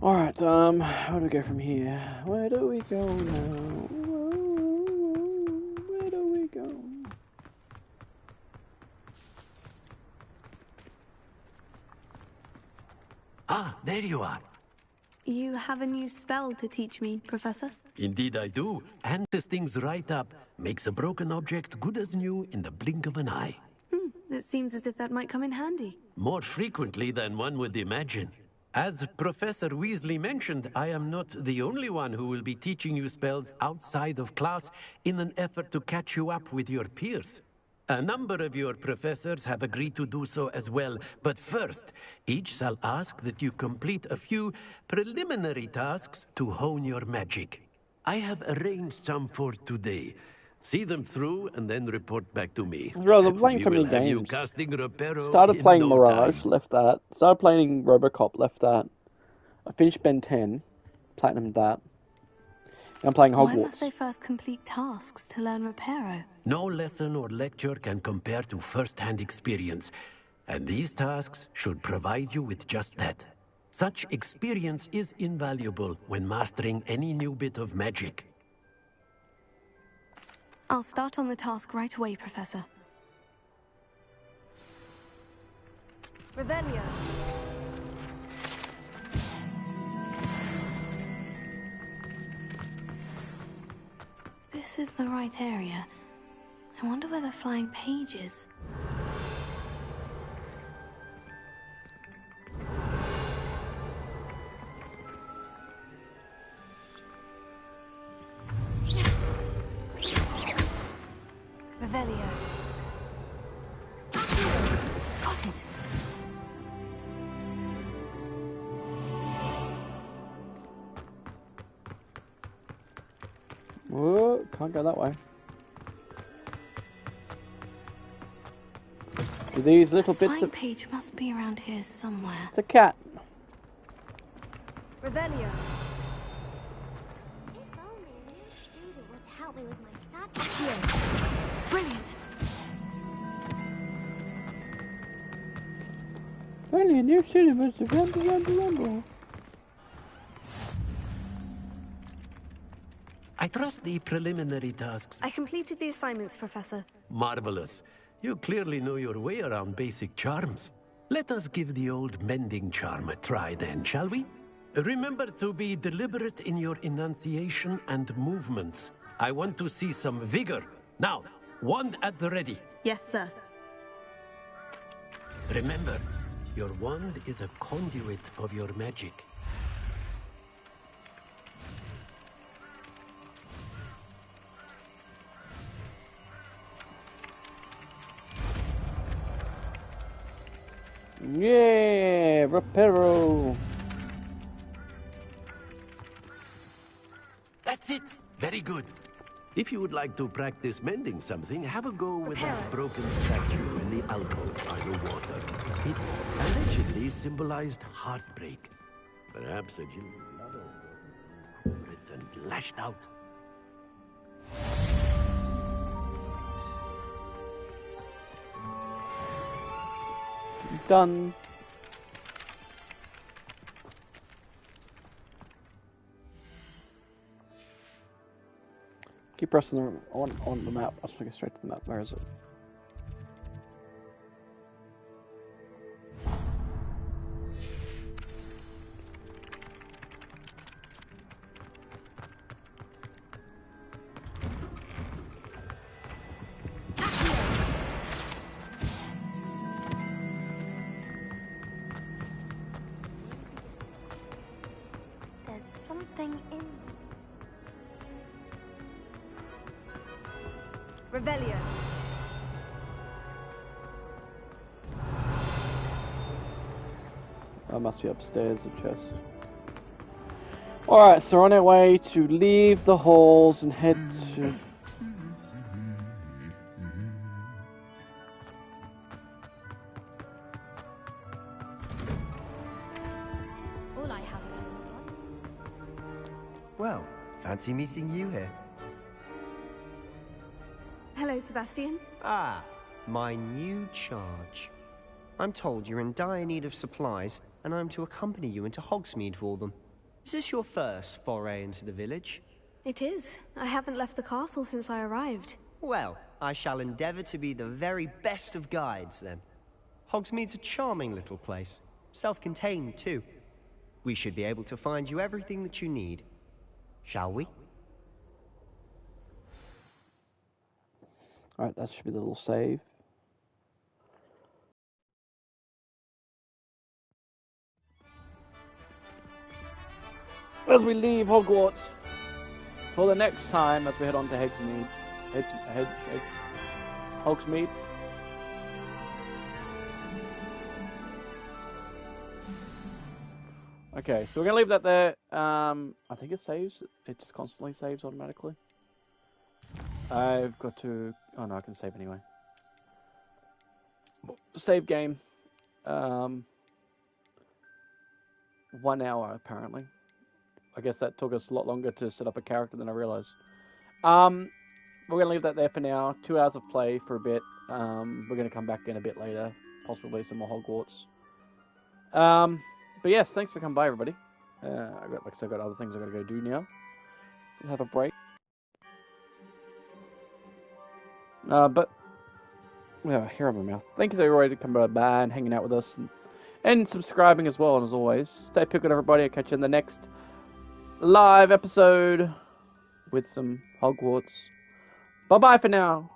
Alright, where do we go from here? Where do we go now? Where do we go? Ah, there you are. You have a new spell to teach me, Professor? Indeed I do. And this things right up. Makes a broken object good as new in the blink of an eye. It seems as if that might come in handy. More frequently than one would imagine. As Professor Weasley mentioned, I am not the only one who will be teaching you spells outside of class in an effort to catch you up with your peers. A number of your professors have agreed to do so as well, but first, each shall ask that you complete a few preliminary tasks to hone your magic. I have arranged some for today. See them through and then report back to me. I'm playing so many games. Started playing Mirage, left that. Started playing Robocop, left that. I finished Ben 10, platinumed that. I'm playing Hogwarts. Why must they first complete tasks to learn Reparo? No lesson or lecture can compare to first-hand experience, and these tasks should provide you with just that. Such experience is invaluable when mastering any new bit of magic. I'll start on the task right away, Professor. Revelio. This is the right area. I wonder where the flying page is. Revelio. Got it. Whoa, can't go that way. These little bits flying of... page must be around here somewhere. It's a cat. Revelio. If only a new student would help me with my subject. Brilliant. Finally, a new student was to rumble. I trust the preliminary tasks. I completed the assignments, Professor. Marvelous. You clearly know your way around basic charms. Let us give the old mending charm a try then, shall we? Remember to be deliberate in your enunciation and movements. I want to see some vigor. Now, wand at the ready. Yes, sir. Remember, your wand is a conduit of your magic. Yeah, Reparo. That's it. Very good. If you would like to practice mending something, have a go with that broken statue in the alcove by the water. It allegedly symbolized heartbreak. Perhaps a gentle lover and lashed out. Done. Keep pressing on the map. I just want to go straight to the map. Where is it? Revelio. I must be upstairs, the chest. Alright, so we're on our way to leave the halls and head to... All I have. Well, fancy meeting you here. Hello, Sebastian. Ah, my new charge. I'm told you're in dire need of supplies, and I'm to accompany you into Hogsmeade for them. Is this your first foray into the village? It is. I haven't left the castle since I arrived. Well, I shall endeavour to be the very best of guides, then. Hogsmeade's a charming little place. Self-contained, too. We should be able to find you everything that you need. Shall we? Alright, that should be the little save. As we leave Hogwarts for the next time, as we head on to Hogsmeade. Okay, so we're gonna leave that there. I think it saves. It just constantly saves automatically. I've got to. Oh no, I can save anyway. Save game. 1 hour apparently. I guess that took us a lot longer to set up a character than I realized. We're gonna leave that there for now. 2 hours of play for a bit. We're gonna come back in a bit later, possibly some more Hogwarts. But yes, thanks for coming by, everybody. Like I said, I've got other things I've got to go do now. Have a break. But yeah, hair on my mouth. Thank you everybody for coming by and hanging out with us and subscribing as well. And as always, stay pickled, everybody. I'll catch you in the next live episode with some Hogwarts. Bye bye for now.